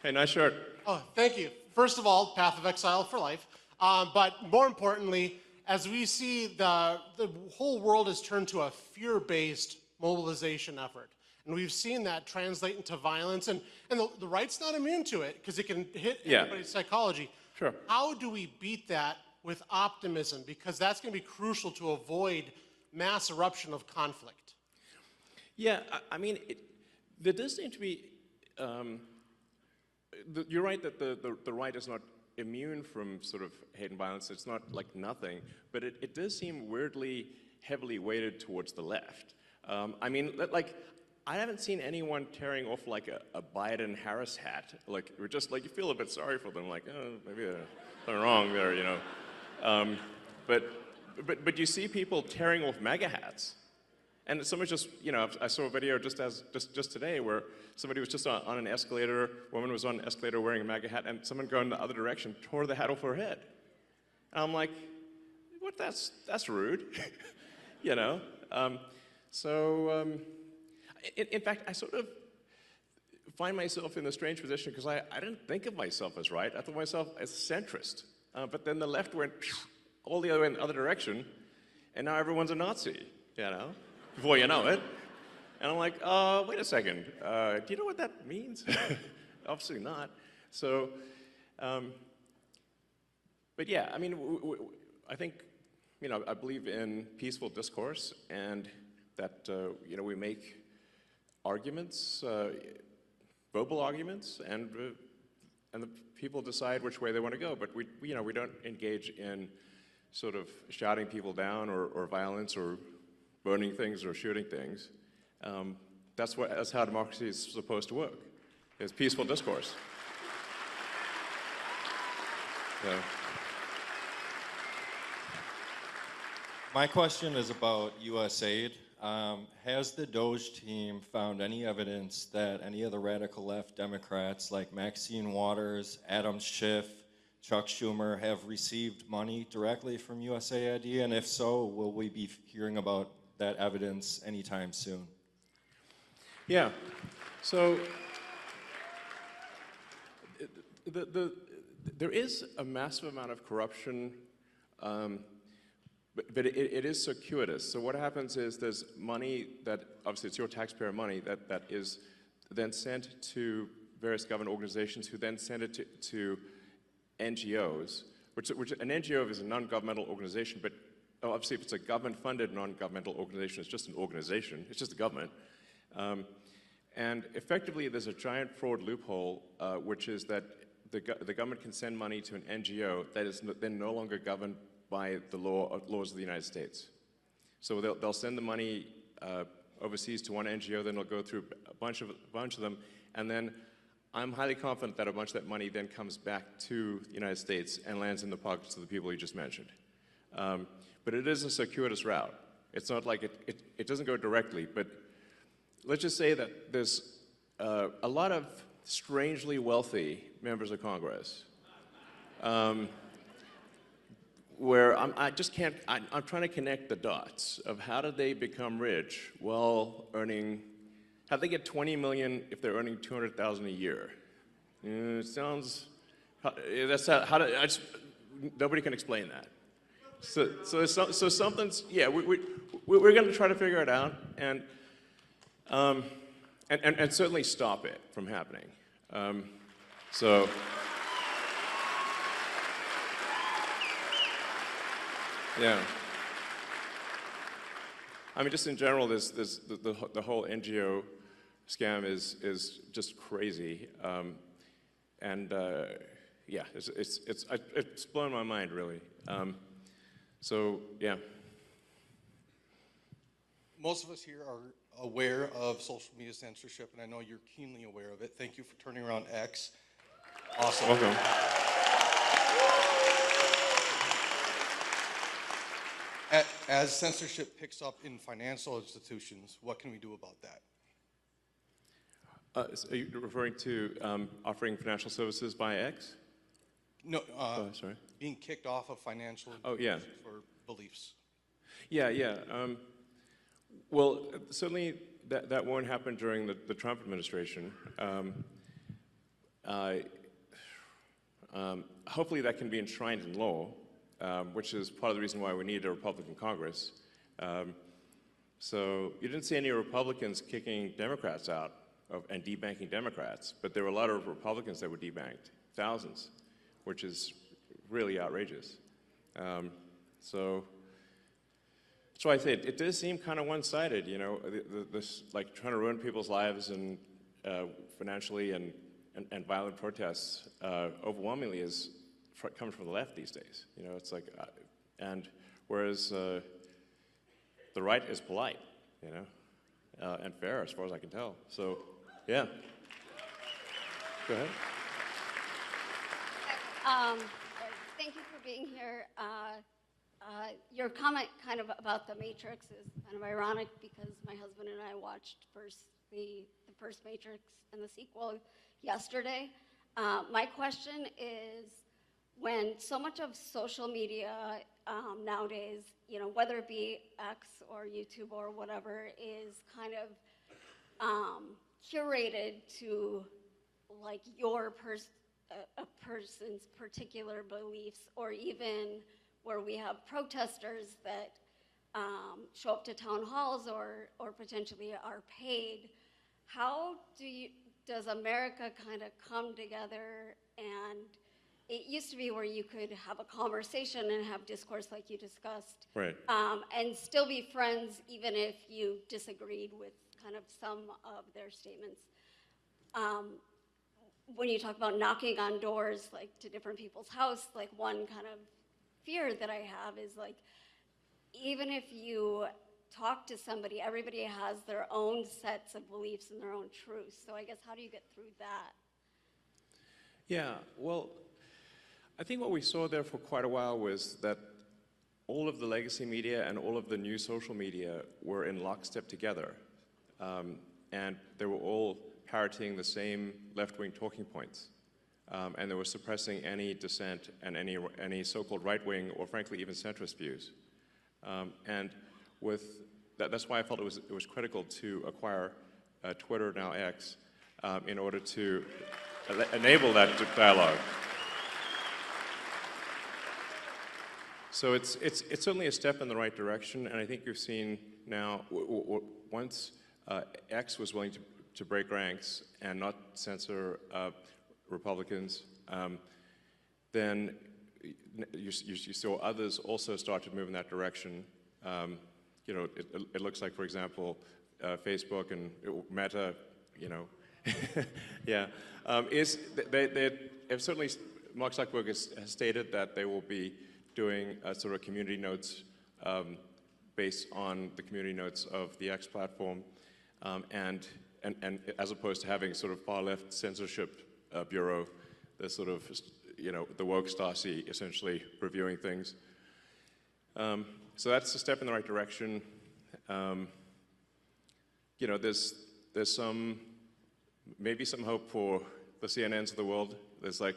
Hey, nice shirt. Oh, thank you. First of all, path of exile for life. But more importantly, as we see the whole world has turned to a fear-based mobilization effort. And we've seen that translate into violence. And the right's not immune to it because it can hit everybody's psychology. Sure. How do we beat that with optimism? Because that's going to be crucial to avoid mass eruption of conflict. Yeah, I mean, there does seem to be, you're right that the right is not immune from sort of hate and violence. It's not like nothing, but it does seem weirdly heavily weighted towards the left. I mean, like, I haven't seen anyone tearing off like a Biden-Harris hat. Like, we're just like, you feel a bit sorry for them, like, oh, maybe there's something wrong there, you know. But you see people tearing off MAGA hats. And someone just, you know, I saw a video just today where somebody was just on an escalator, a woman was on an escalator wearing a MAGA hat, and someone going the other direction tore the hat off her head. And I'm like, what, that's rude, you know? In fact, I sort of find myself in a strange position because I didn't think of myself as right, I thought of myself as centrist. But then the left went all the other way in the other direction, and now everyone's a Nazi, you know? Before you know it. And I'm like, wait a second, do you know what that means? Obviously not. So, but yeah, I mean, I think, you know, I believe in peaceful discourse and that, you know, we make arguments, verbal arguments, and the people decide which way they want to go. But you know, we don't engage in sort of shouting people down or violence or burning things or shooting things. That's how democracy is supposed to work. It's peaceful discourse. So. My question is about U.S. aid. Has the DOGE team found any evidence that any of the radical left Democrats like Maxine Waters, Adam Schiff, Chuck Schumer have received money directly from USAID? And if so, will we be hearing about that evidence anytime soon? Yeah, so there is a massive amount of corruption, but it is circuitous. So what happens is there's money that, obviously it's your taxpayer money, that is then sent to various government organizations who then send it to NGOs, which an NGO is a non-governmental organization, but obviously if it's a government-funded non-governmental organization, it's just an organization, it's just the government. And effectively there's a giant fraud loophole, which is that the government can send money to an NGO that is then no longer governed by the laws of the United States. So they'll send the money overseas to one NGO, then they'll go through a bunch of them, and then I'm highly confident that a bunch of that money then comes back to the United States and lands in the pockets of the people you just mentioned. But it is a circuitous route. It's not like it doesn't go directly, but let's just say that there's a lot of strangely wealthy members of Congress where I'm trying to connect the dots of how did they become rich while earning, how do they get 20 million if they're earning 200,000 a year? It sounds, nobody can explain that. So something's, yeah, we're going to try to figure it out and certainly stop it from happening. Yeah. I mean, just in general, there's the whole NGO scam is just crazy, yeah, it's blown my mind really. So yeah. Most of us here are aware of social media censorship, and I know you're keenly aware of it. Thank you for turning around X. Awesome. Welcome. As censorship picks up in financial institutions, what can we do about that? So are you referring to offering financial services by X? No, sorry. Being kicked off of financial institutions for beliefs. Yeah. Well, certainly that won't happen during the Trump administration. hopefully that can be enshrined in law, which is part of the reason why we need a Republican Congress. So you didn't see any Republicans kicking Democrats out and debanking Democrats, but there were a lot of Republicans that were debanked, thousands, which is really outrageous. So that's why I say it does seem kind of one-sided, you know, this like trying to ruin people's lives and financially and violent protests overwhelmingly comes from the left these days. You know, it's like, and whereas the right is polite, you know, and fair as far as I can tell. So, yeah. Go ahead. Thank you for being here. Your comment kind of about the Matrix is kind of ironic because my husband and I watched the first Matrix and the sequel yesterday. My question is, when so much of social media nowadays, you know, whether it be X or YouTube or whatever, is kind of curated to like a person's particular beliefs, or even where we have protesters that show up to town halls or potentially are paid, how does America kind of come together? And it used to be where you could have a conversation and have discourse like you discussed, Right. And still be friends even if you disagreed with kind of some of their statements. When you talk about knocking on doors, like to different people's house, like one kind of fear that I have is like, even if you talk to somebody, everybody has their own sets of beliefs and their own truths. So I guess, how do you get through that? Yeah, well, I think what we saw there for quite a while was that all of the legacy media and all of the new social media were in lockstep together. And they were all parroting the same left-wing talking points. And they were suppressing any dissent and any so-called right-wing or frankly even centrist views. And with that's why I felt it was critical to acquire Twitter, now X, in order to enable that dialogue. So it's certainly a step in the right direction, and I think you've seen now, once X was willing to break ranks and not censor Republicans, then you saw others also start to move in that direction. You know, it looks like, for example, Facebook and Meta, you know, yeah, they have certainly, Mark Zuckerberg has stated that they will be doing sort of community notes based on the community notes of the X platform, and as opposed to having sort of far left censorship bureau, the sort of, you know, the woke Stasi essentially reviewing things. So that's a step in the right direction. You know, there's maybe some hope for the CNNs of the world. There's like,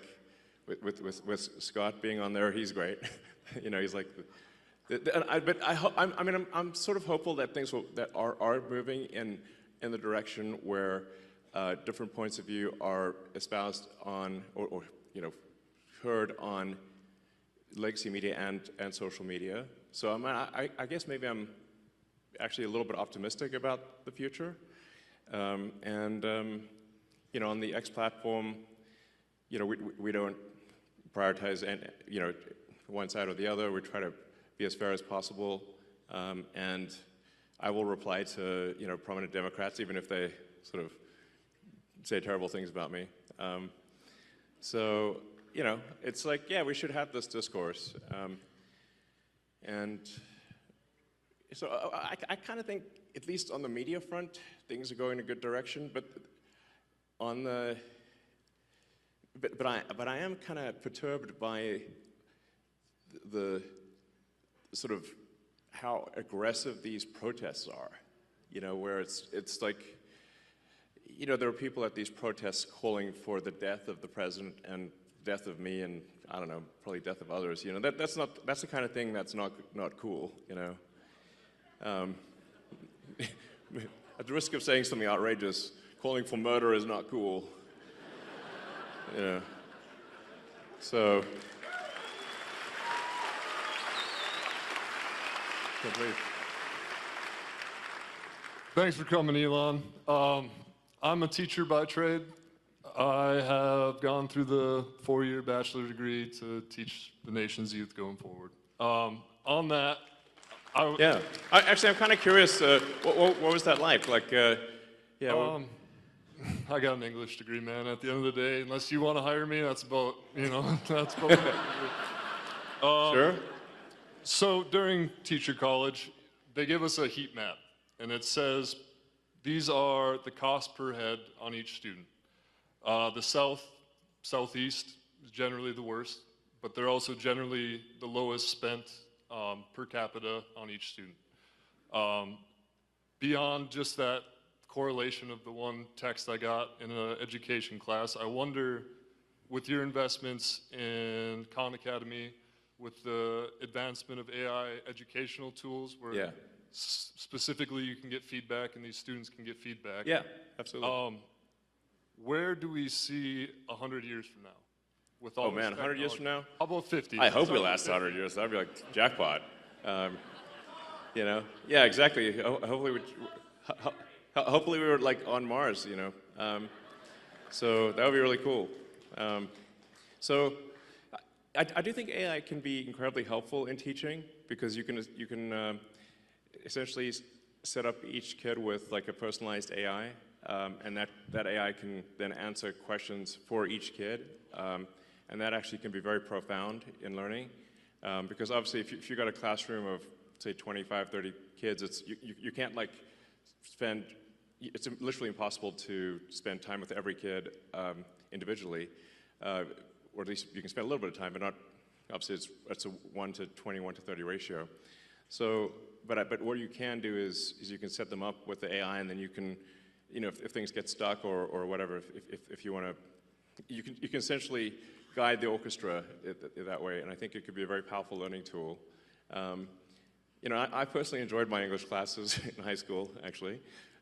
with Scott being on there, he's great. You know, he's like, I'm sort of hopeful that things that are moving in the direction where different points of view are espoused on, or you know, heard on legacy media and social media. So I guess maybe I'm actually a little bit optimistic about the future. You know, on the X platform, you know, we don't prioritize, you know, one side or the other. We try to be as fair as possible, and I will reply to, you know, prominent Democrats, even if they sort of say terrible things about me. So, you know, it's like, yeah, we should have this discourse. And so I kind of think, at least on the media front, things are going in a good direction, but on the, but I am kind of perturbed by the sort of how aggressive these protests are, you know, where it's like, you know, there are people at these protests calling for the death of the president and death of me and, I don't know, probably death of others, you know, that's the kind of thing that's not cool, you know. At the risk of saying something outrageous, calling for murder is not cool. You know. So, yeah, please. Thanks for coming, Elon. I'm a teacher by trade. I have gone through the 4-year bachelor degree to teach the nation's youth going forward. On that, Yeah. Actually, I'm kind of curious, what was that like? Like, yeah. I got an English degree, man. At the end of the day, unless you want to hire me, that's about, that's about what I do. Sure. So during teacher college, they give us a heat map, and it says these are the cost per head on each student. The southeast is generally the worst, but they're also generally the lowest spent per capita on each student. Beyond just that correlation of the one text I got in an education class, I wonder, with your investments in Khan Academy, with the advancement of AI educational tools, where specifically you can get feedback and these students can get feedback. Yeah, absolutely. Where do we see 100 years from now? With all Oh man, 100 years from now? How about 50? I hope we last 100 years. That'd be like jackpot. You know? Yeah, exactly. Hopefully we were like on Mars, you know? So that would be really cool. So I do think AI can be incredibly helpful in teaching, because you can essentially set up each kid with like a personalized AI, and that AI can then answer questions for each kid, and that actually can be very profound in learning, because obviously if you got a classroom of say 25, 30 kids, you can't like spend, it's literally impossible to spend time with every kid individually, or at least you can spend a little bit of time, but not, obviously it's a 1 to 20, 1 to 30 ratio. So, but what you can do is you can set them up with the AI, and then you can, you know, if things get stuck or whatever, if you want to, you can essentially guide the orchestra that way, and I think it could be a very powerful learning tool. You know, I personally enjoyed my English classes in high school, actually.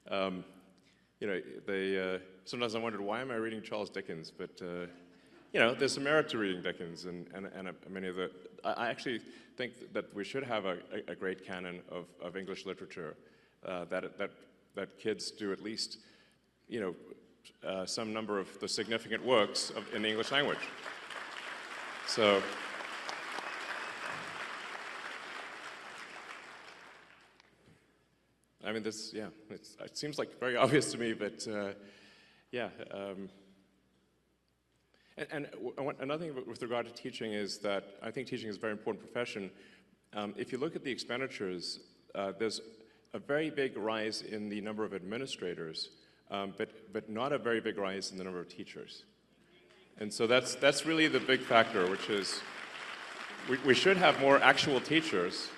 You know, sometimes I wondered, why am I reading Charles Dickens? But you know, there's some merit to reading Dickens, and many of the. I actually think that we should have a great canon of English literature, that kids do at least, you know, some number of the significant works in the English language. So. I mean, this, yeah, it seems like very obvious to me, but yeah. And another thing with regard to teaching is that I think teaching is a very important profession. If you look at the expenditures, there's a very big rise in the number of administrators, but not a very big rise in the number of teachers. And so that's really the big factor, which is we should have more actual teachers.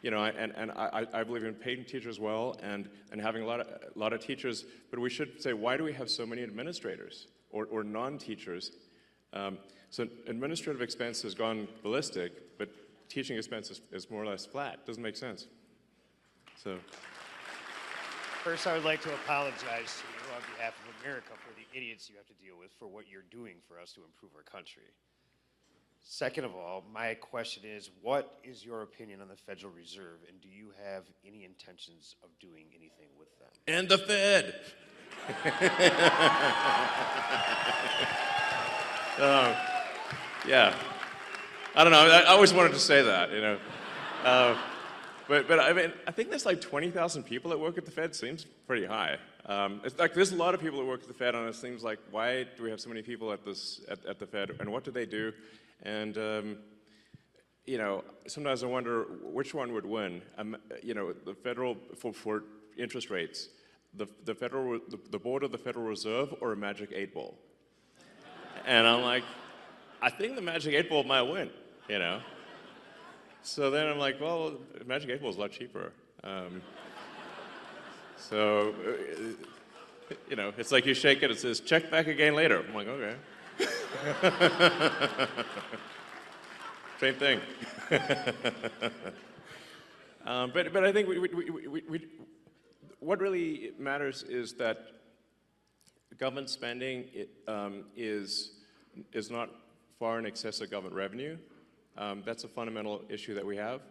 You know, and I believe in paying teachers well and having a lot of teachers, but we should say, why do we have so many administrators or non-teachers? So administrative expense has gone ballistic, but teaching expense is more or less flat. Doesn't make sense. So. First, I would like to apologize to you on behalf of America for the idiots you have to deal with for what you're doing for us to improve our country. Second of all, my question is, what is your opinion on the Federal Reserve, and do you have any intentions of doing anything with them? And the Fed. Yeah. I don't know. I always wanted to say that, you know. But I mean, I think there's like 20,000 people that work at the Fed. Seems pretty high. It's like there's a lot of people that work at the Fed, and it seems like, why do we have so many people at the Fed, and what do they do? And you know, sometimes I wonder which one would win. You know, the federal for interest rates, the board of the Federal Reserve, or a magic 8-ball. And I'm like, I think the magic 8-ball might win. You know. So then I'm like, well, magic 8-ball is a lot cheaper. So you know, it's like you shake it, it says check back again later. I'm like, okay. Same thing. But I think what really matters is that government spending is not far in excess of government revenue. That's a fundamental issue that we have,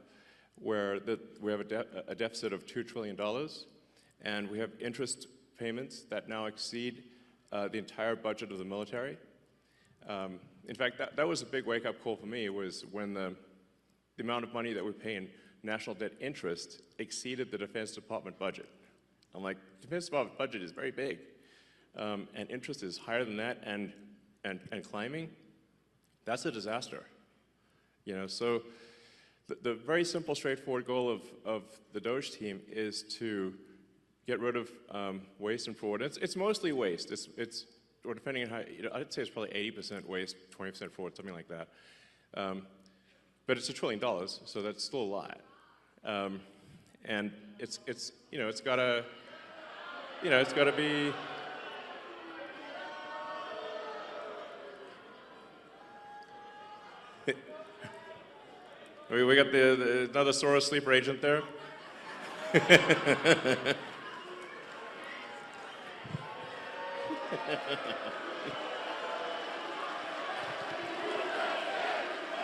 where we have a deficit of $2 trillion, and we have interest payments that now exceed the entire budget of the military. In fact, that was a big wake-up call for me, was when the amount of money that we pay in national debt interest exceeded the Defense Department budget. I'm like, the Defense Department budget is very big, and interest is higher than that and climbing. That's a disaster. You know, so the very simple, straightforward goal of the DOGE team is to get rid of waste and fraud. It's mostly waste. It's or depending on how, you know, I'd say it's probably 80% waste, 20% fraud, something like that. But it's $1 trillion, so that's still a lot. And it's you know, it's gotta be. We got another Soros sleeper agent there.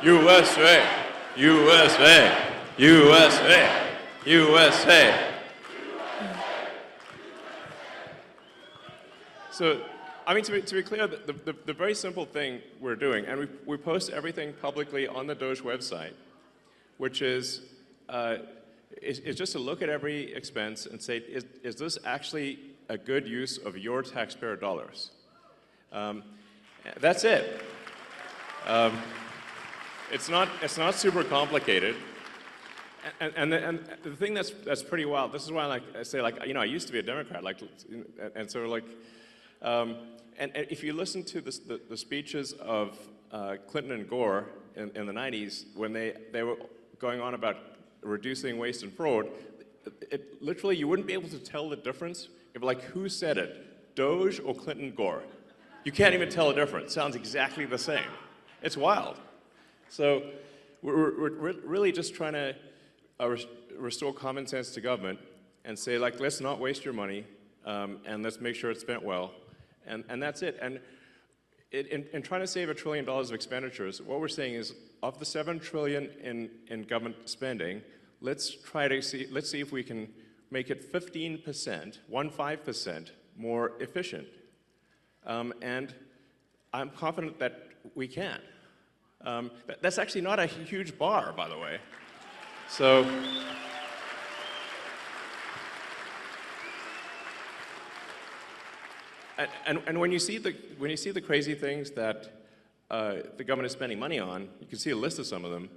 USA, USA, USA, USA. So, I mean, to be clear, the very simple thing we're doing, and we post everything publicly on the DOGE website, which is just to look at every expense and say, is this actually a good use of your taxpayer dollars? That's it. It's not super complicated. And the thing that's pretty wild, this is why I say, you know, I used to be a Democrat, and so and if you listen to the speeches of Clinton and Gore in the 90s, when they were going on about reducing waste and fraud, literally you wouldn't be able to tell the difference. If like, who said it, DOGE or Clinton Gore? You can't even tell the difference. Sounds exactly the same. It's wild. So we're really just trying to restore common sense to government and say, like, let's not waste your money, and let's make sure it's spent well, and that's it. And in trying to save $1 trillion of expenditures, what we're saying is, of the $7 trillion in government spending, let's see if we can make it 15% more efficient. And I'm confident that we can. That's actually not a huge bar, by the way. So, and when you see the crazy things that the government is spending money on, you can see a list of some of them.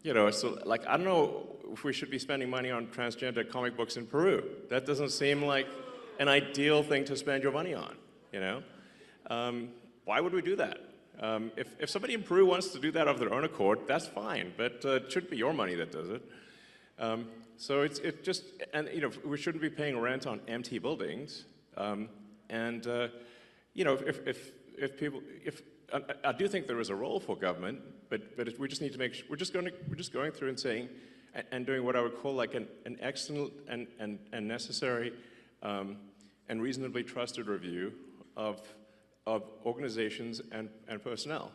You know, so like, I don't know if we should be spending money on transgender comic books in Peru. That doesn't seem like an ideal thing to spend your money on, you know? Why would we do that? If somebody in Peru wants to do that of their own accord, that's fine, but it shouldn't be your money that does it. So it just, and you know, we shouldn't be paying rent on empty buildings. And you know, if I do think there is a role for government, but we just need to make sure, we're just going through and saying, and doing what I would call like an excellent and necessary and reasonably trusted review of organizations and personnel.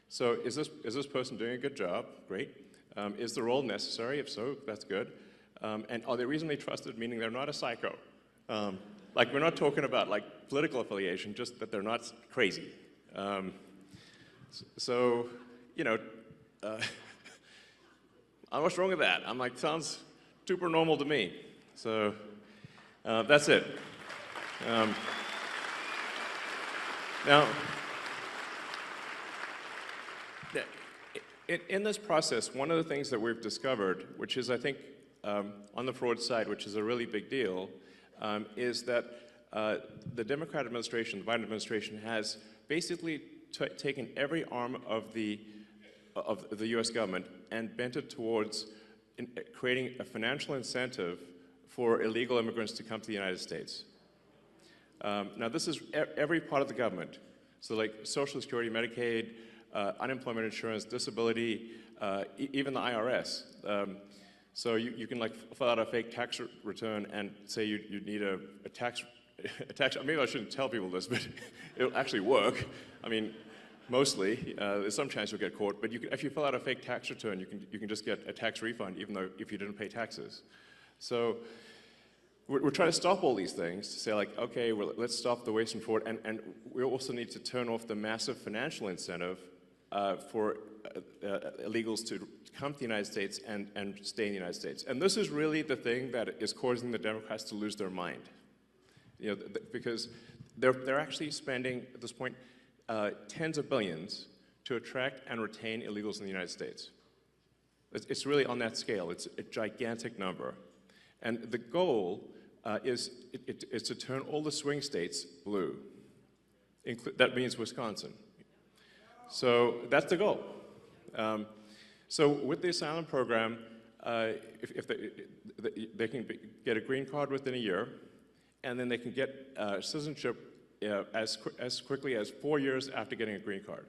So is this person doing a good job? Great. Is the role necessary? If so, that's good. And are they reasonably trusted, meaning they're not a psycho? Like, we're not talking about like political affiliation, just that they're not crazy. So, you know, what's wrong with that? I'm like, sounds super normal to me. So that's it. Now, in this process, one of the things that we've discovered, which is, I think, on the fraud side, which is a really big deal, is that the Democrat administration, the Biden administration, has basically taken every arm of the U.S. government and bent it towards creating a financial incentive for illegal immigrants to come to the United States. Now, this is every part of the government. So, like Social Security, Medicaid, unemployment insurance, disability, even the IRS. So you can like fill out a fake tax return and say you need a tax maybe I shouldn't tell people this, but it'll actually work. I mean, mostly. There's some chance you'll get caught, but if you fill out a fake tax return, you can just get a tax refund, even though if you didn't pay taxes. So we're trying to stop all these things, to say like, okay, well, let's stop the waste and fraud, and we also need to turn off the massive financial incentive for illegals to come to the United States and stay in the United States. And this is really the thing that is causing the Democrats to lose their mind. You know, because they're actually spending, at this point, tens of billions to attract and retain illegals in the United States. It's really on that scale. It's a gigantic number. And the goal is to turn all the swing states blue. That means Wisconsin. So that's the goal. So with the asylum program, if they can get a green card within a year, and then they can get citizenship as quickly as 4 years after getting a green card,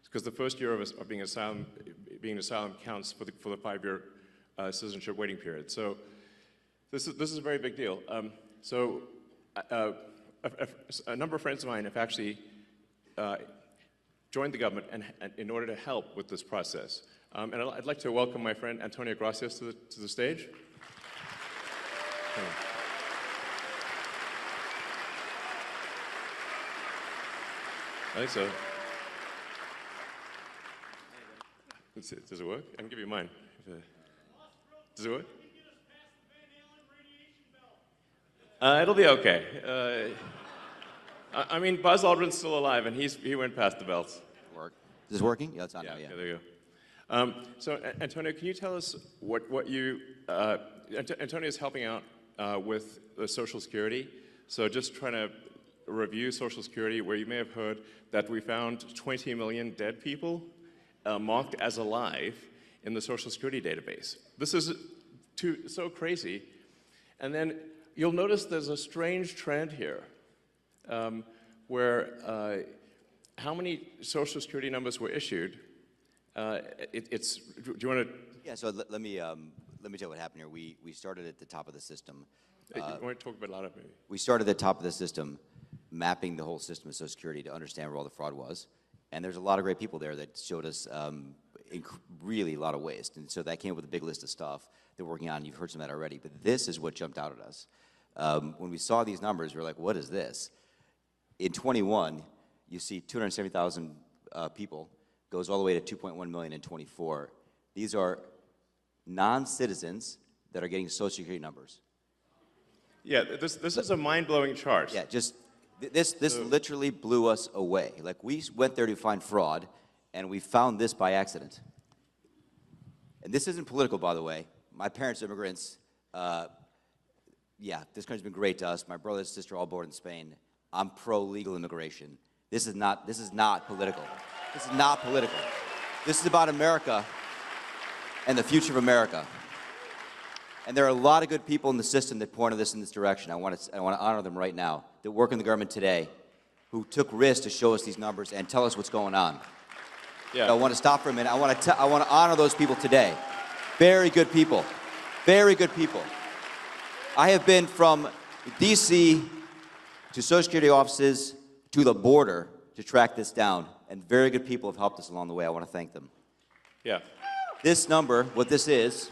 because the first year of being an asylum counts for the 5-year citizenship waiting period. So this is a very big deal. A number of friends of mine have actually joined the government in order to help with this process. And I'd like to welcome my friend Antonio Gracias to the stage. I think so. Does it work? I can give you mine. Does it work? It'll be okay. I mean, Buzz Aldrin's still alive, and he went past the belts. Work. Is this working? Yeah, it's on now, Yeah, there you go. So, Antonio, can you tell us what you... Antonio is helping out with the Social Security. So just trying to review Social Security, where you may have heard that we found 20 million dead people marked as alive in the Social Security database. This is so crazy. And then you'll notice there's a strange trend here, where how many Social Security numbers were issued. Do you want to? Yeah. So let me tell you what happened here. We started at the top of the system. You want to talk about a lot of maybe? We started at the top of the system, mapping the whole system of Social Security to understand where all the fraud was. And there's a lot of great people there that showed us really a lot of waste. And so that came up with a big list of stuff they're working on. You've heard some of that already. But this is what jumped out at us. When we saw these numbers, we were like, what is this? In 21, you see 270,000 people, goes all the way to 2.1 million in 24. These are non-citizens that are getting Social Security numbers. Yeah, this is a mind-blowing chart. Yeah, just this literally blew us away. Like, we went there to find fraud, and we found this by accident. And this isn't political, by the way. My parents are immigrants. Yeah, this country's been great to us. My brother and sister all born in Spain. I'm pro-legal immigration. This is not political. This is not political. This is about America and the future of America. And there are a lot of good people in the system that pointed us in this direction. I want to honor them right now, that work in the government today, who took risks to show us these numbers and tell us what's going on. Yeah. I want to stop for a minute. I want to honor those people today. Very good people. Very good people. I have been from D.C. to Social Security offices to the border to track this down, and very good people have helped us along the way. I want to thank them. Yeah. This number, what this is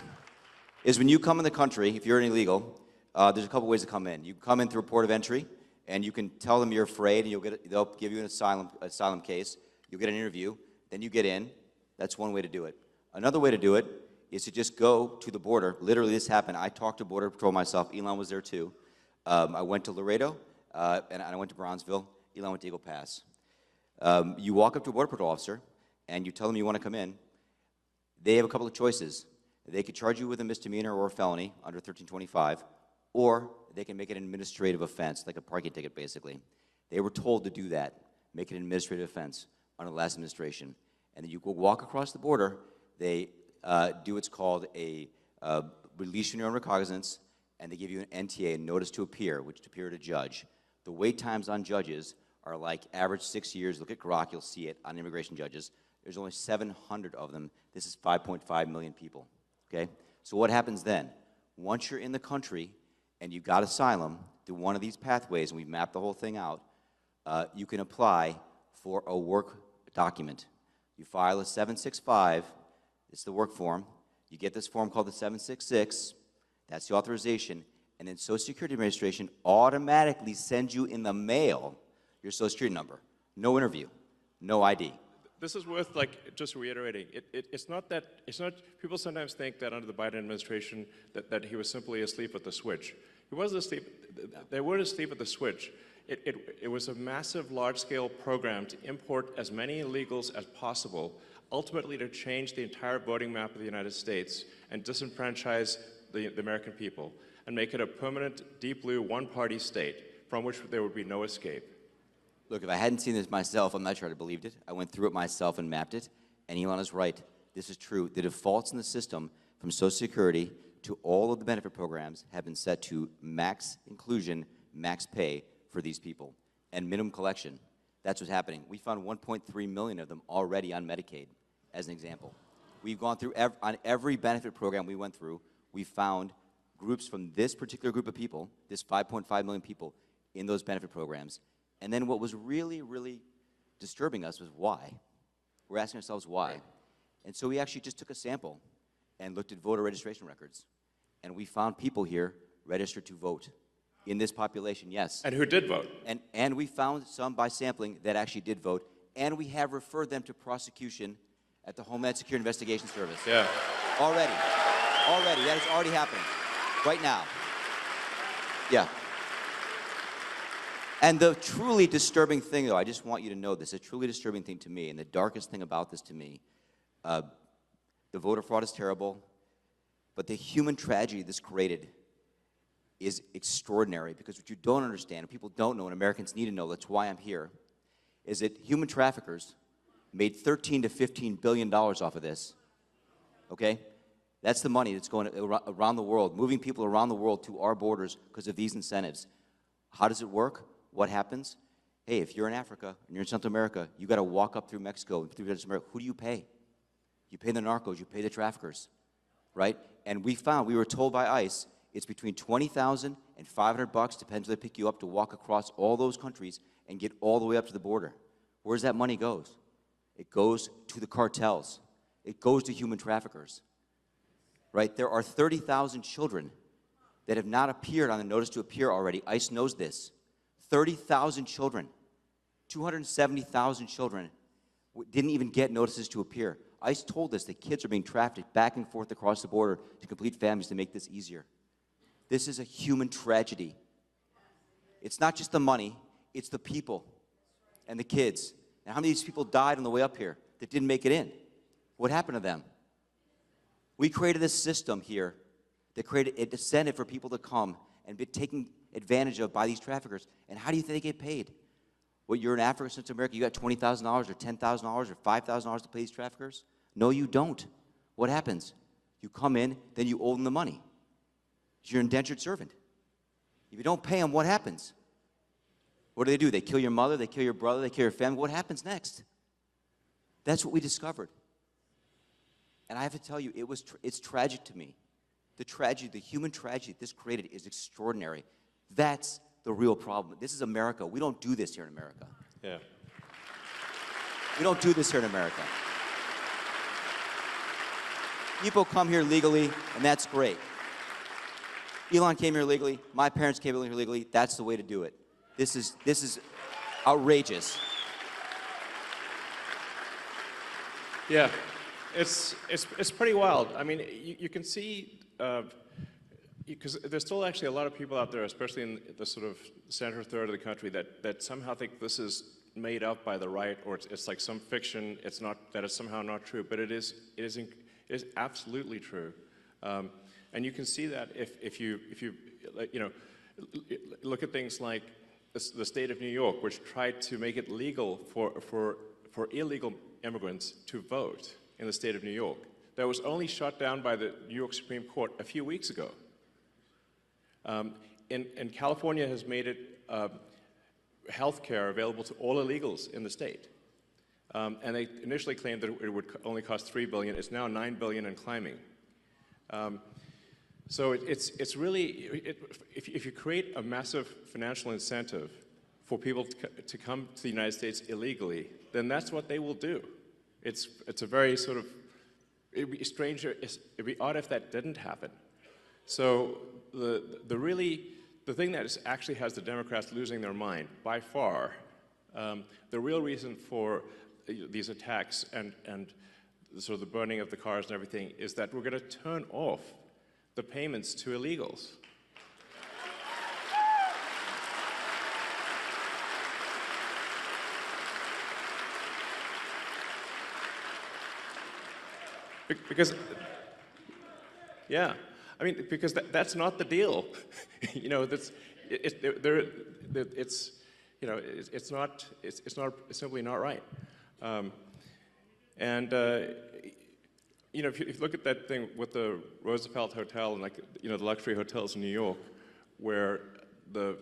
when you come in the country, if you're an illegal, there's a couple ways to come in. You come in through a port of entry, and you can tell them you're afraid, and they'll give you an asylum case. You'll get an interview. Then you get in. That's one way to do it. Another way to do it is to just go to the border. Literally, this happened. I talked to Border Patrol myself. Elon was there, too. I went to Laredo, and I went to Bronzeville. Elon went to Eagle Pass. You walk up to a Border Patrol officer, and you tell them you want to come in. They have a couple of choices. They could charge you with a misdemeanor or a felony under 1325, or they can make it an administrative offense, like a parking ticket, basically. They were told to do that, make it an administrative offense under the last administration. And then you go walk across the border. They do what's called a release from your own recognizance, and they give you an NTA, a notice to appear, which to appear to judge. The wait times on judges are like average 6 years. Look at Grok, you'll see it on immigration judges. There's only 700 of them. This is 5.5 million people, okay? So what happens then? Once you're in the country and you got asylum, through one of these pathways, and we've mapped the whole thing out, you can apply for a work document. You file a 765, it's the work form. You get this form called the 766, that's the authorization, and then Social Security Administration automatically sends you in the mail your Social Security number. No interview, no ID. This is worth just reiterating. It's not, people sometimes think that under the Biden administration that he was simply asleep at the switch. He wasn't asleep, they weren't asleep at the switch. It was a massive, large-scale program to import as many illegals as possible, ultimately to change the entire voting map of the United States and disenfranchise the American people and make it a permanent, deep blue, one-party state from which there would be no escape. Look, if I hadn't seen this myself, I'm not sure I'd have believed it. I went through it myself and mapped it, and Elon is right. This is true. The defaults in the system from Social Security to all of the benefit programs have been set to max inclusion, max pay for these people, and minimum collection. That's what's happening. We found 1.3 million of them already on Medicaid, as an example. We've gone through, on every benefit program we went through, we found groups from this particular group of people, this 5.5 million people, in those benefit programs. And then what was really, really disturbing us was why. We're asking ourselves why. And so we actually just took a sample and looked at voter registration records. And we found people here registered to vote in this population, yes. And who did vote. And we found some by sampling that actually did vote. And we have referred them to prosecution at the Homeland Security Investigation Service. Yeah. Already. Already. That is already happening. Right now. Yeah. And the truly disturbing thing, though, I just want you to know this, a truly disturbing thing to me, and the darkest thing about this to me, the voter fraud is terrible, but the human tragedy this created is extraordinary, because what you don't understand, and people don't know, and Americans need to know, that's why I'm here, is that human traffickers made $13 to $15 billion off of this, okay? That's the money that's going around the world, moving people around the world to our borders because of these incentives. How does it work? What happens? Hey, if you're in Africa and you're in Central America, you got to walk up through Mexico, through Central America. Who do you pay? You pay the narcos, you pay the traffickers, right? And we were told by ICE, it's between $20,000 and $500, depends where they pick you up, to walk across all those countries and get all the way up to the border. Where's that money goes? It goes to the cartels. It goes to human traffickers, right? There are 30,000 children that have not appeared on the notice to appear already. ICE knows this. 30,000 children, 270,000 children didn't even get notices to appear. ICE told us that kids are being trafficked back and forth across the border to complete families to make this easier. This is a human tragedy. It's not just the money, it's the people and the kids. And how many of these people died on the way up here that didn't make it in? What happened to them? We created this system here that created a incentive for people to come and be taken advantage of by these traffickers. And how do you think they get paid? Well, you're in Africa, Central America, you got $20,000 or $10,000 or $5,000 to pay these traffickers? No, you don't. What happens? You come in, then you owe them the money. You're an indentured servant. If you don't pay them, what happens? What do? They kill your mother, they kill your brother, they kill your family. What happens next? That's what we discovered. And I have to tell you, it's tragic to me. The tragedy, the human tragedy this created is extraordinary. That's the real problem. This is America. We don't do this here in America. Yeah. We don't do this here in America. People come here legally, and that's great. Elon came here legally. My parents came here legally. That's the way to do it. This is outrageous. Yeah, it's pretty wild. I mean, you can see, because there's still actually a lot of people out there, especially in the sort of center third of the country, that somehow think this is made up by the right, or it's like some fiction. It's not, that it's somehow not true, but it is absolutely true. And you can see that if you look at things like the state of New York, which tried to make it legal for illegal immigrants to vote in the state of New York. That was only shot down by the New York Supreme Court a few weeks ago. And California has made it health care available to all illegals in the state. And they initially claimed that it would only cost $3 billion. It's now $9 billion and climbing. So it's really, if you create a massive financial incentive for people to come to the United States illegally, then that's what they will do. It's a very sort of, it'd be strange, it'd be odd if that didn't happen. So the thing that actually has the Democrats losing their mind by far, the real reason for these attacks and sort of the burning of the cars and everything is that we're going to turn off the payments to illegals. Because, yeah, I mean, because that's not the deal. You know, it's simply not right. You know, if you look at that thing with the Roosevelt Hotel and, like, you know, the luxury hotels in New York, where the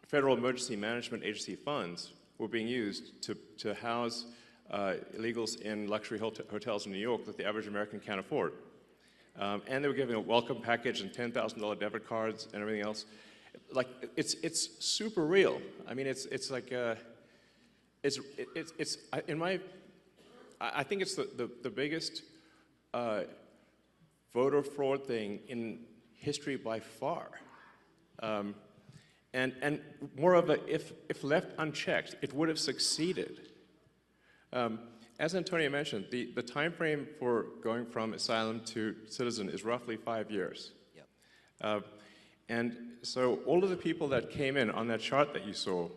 Federal Emergency Management Agency funds were being used to house illegals in luxury hotels in New York that the average American can't afford. And they were giving a welcome package and $10,000 debit cards and everything else. Like, it's super real. I mean, it's like, I think it's the biggest voter fraud thing in history by far. And moreover, if left unchecked, it would have succeeded. As Antonio mentioned, the time frame for going from asylum to citizen is roughly 5 years. Yep. And so all of the people that came in on that chart that you saw,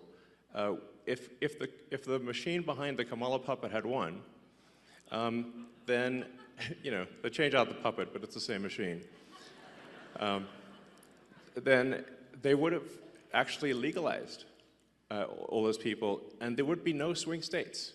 if the machine behind the Kamala puppet had won, then, you know, they change out the puppet, but it's the same machine. Then they would have actually legalized all those people, and there would be no swing states.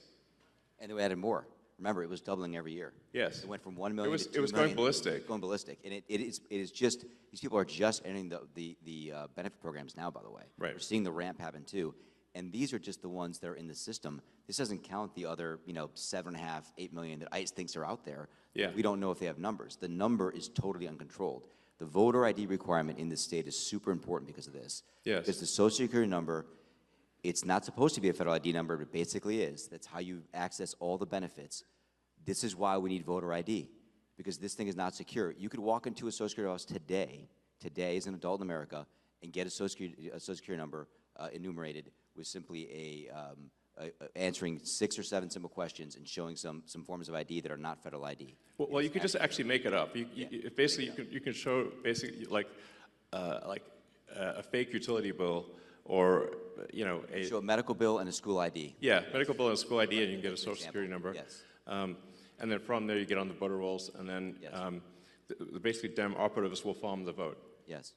And they added more. Remember, it was doubling every year. Yes. It went from 1 million to 2 million. It was going ballistic. Going ballistic. And it is just, these people are just entering the benefit programs now, by the way. Right. We're seeing the ramp happen too. And these are just the ones that are in the system. This doesn't count the other, you know, 7.5, 8 million that ICE thinks are out there. Yeah. We don't know if they have numbers. The number is totally uncontrolled. The voter ID requirement in this state is super important because of this. Yes. Because the Social Security number, it's not supposed to be a federal ID number, but it basically is. That's how you access all the benefits. This is why we need voter ID, because this thing is not secure. You could walk into a Social Security office today as an adult in America, and get a Social Security number enumerated with simply answering 6 or 7 simple questions and showing some forms of ID that are not federal ID. Well, you could just actually make it up. Basically, you can show basically like a fake utility bill, or, you know, Show a medical bill and a school ID. Yeah, medical bill and school ID, and you can get a Social Security number. Yes. And then from there you get on the voter rolls, and then Yes. the basically Dem operatives will farm the vote. Yes.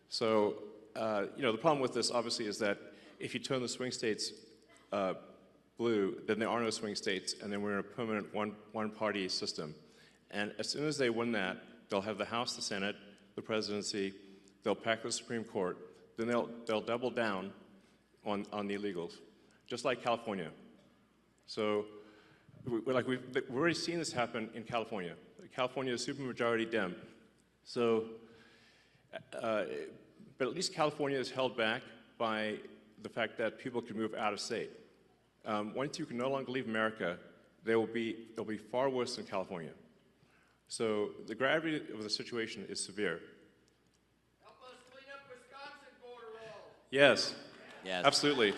So, you know, the problem with this obviously is that if you turn the swing states blue, then there are no swing states, and then we're in a permanent one-party system. And as soon as they win that, they'll have the House, the Senate, the presidency, they'll pack the Supreme Court, then they'll double down on the illegals, just like California. So, we've already seen this happen in California. California is supermajority Dem. So, but at least California is held back by the fact that people can move out of state. Once you can no longer leave America, they'll be far worse than California. So the gravity of the situation is severe. Help us clean up Wisconsin border wall. Yes. Yes. Absolutely.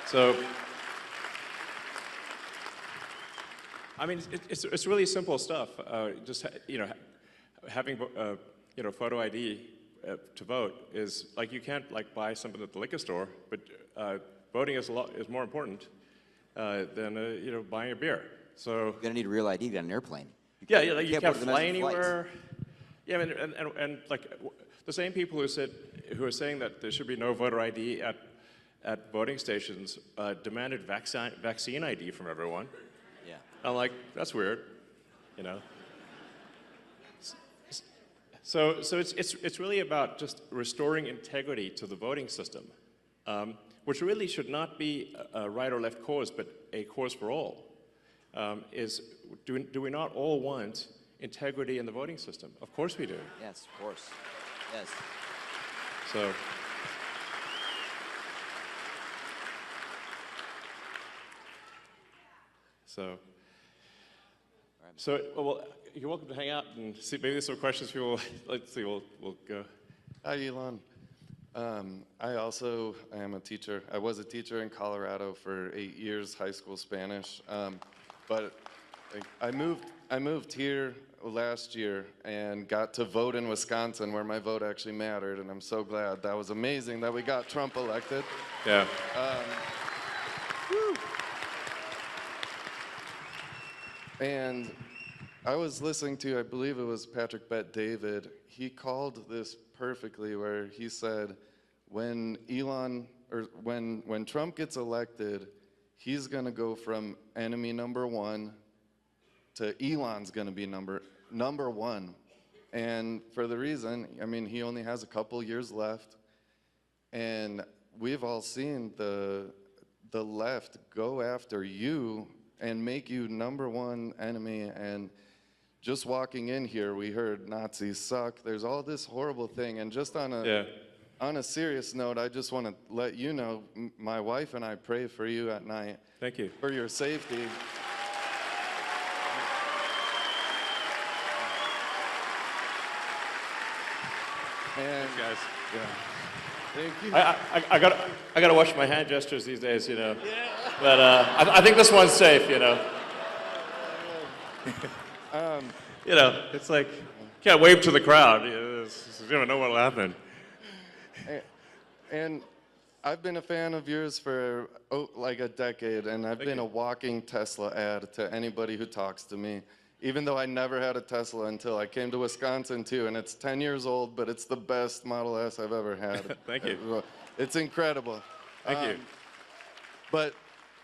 So, I mean, it's really simple stuff. Just, you know, having you know, photo ID to vote is like, you can't like buy something at the liquor store, but voting is more important than you know, buying a beer. So You're gonna need a real ID to get on an airplane. yeah, like you can't book fly domestic flights. anywhere. Yeah, I mean, and like the same people who are saying that there should be no voter ID at voting stations demanded vaccine ID from everyone. Yeah. I'm like, that's weird, you know. So it's really about just restoring integrity to the voting system, which really should not be a right or left cause, but a cause for all. Do we not all want integrity in the voting system. Of course we do. Yes, of course. Yes. So, well, you're welcome to hang out and see. Maybe there's some questions people. Let's see. We'll go. Hi, Elon. I also am a teacher. I was a teacher in Colorado for 8 years, high school Spanish. But I moved here last year and got to vote in Wisconsin, where my vote actually mattered, and I'm so glad. That was amazing that we got Trump elected. Yeah. And I was listening to, I believe it was Patrick Bet-David. He called this perfectly, where he said, when Trump gets elected, he's going to go from enemy number one to Elon's going to be number one. And for the reason, I mean, he only has a couple years left, and we've all seen the left go after you and make you number one enemy. And just walking in here, we heard Nazis suck. There's all this horrible thing. And just on a serious note, I just want to let you know, my wife and I pray for you at night. Thank you. For your safety. And Guys. yeah. Thank you. I gotta watch my hand gestures these days, you know. Yeah. But I think this one's safe, you know. You know, it's like can't wave to the crowd. You don't know what'll happen. And I've been a fan of yours for like a decade, and I've been a walking Tesla ad to anybody who talks to me. Even though I never had a Tesla until I came to Wisconsin too, and it's 10 years old, but it's the best Model S I've ever had. Thank you. It's incredible. Thank you. But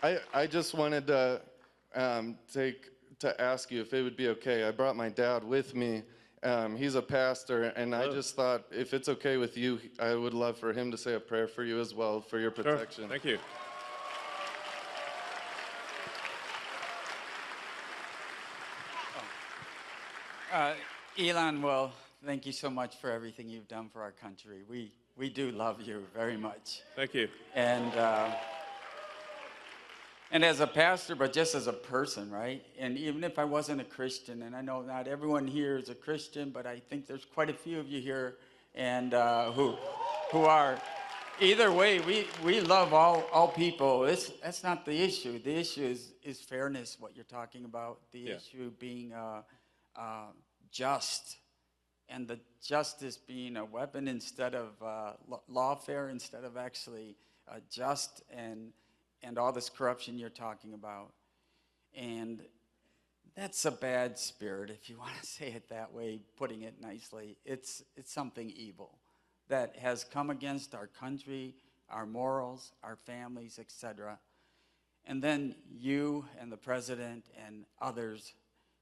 I just wanted to ask you if it would be okay. I brought my dad with me. He's a pastor, and I just thought if it's okay with you, I would love for him to say a prayer for you as well, for your protection. Sure. Thank you. Elon, well, thank you so much for everything you've done for our country. We do love you very much. Thank you. And as a pastor, but just as a person, right? And even if I wasn't a Christian, and I know not everyone here is a Christian, but I think there's quite a few of you here and who are. Either way, we love all people. That's not the issue. The issue is fairness, what you're talking about. The issue being just, and the justice being a weapon instead of lawfare, instead of actually just, and all this corruption you're talking about. And that's a bad spirit, if you want to say it that way, putting it nicely. It's something evil that has come against our country, our morals, our families, etc. And then you and the president and others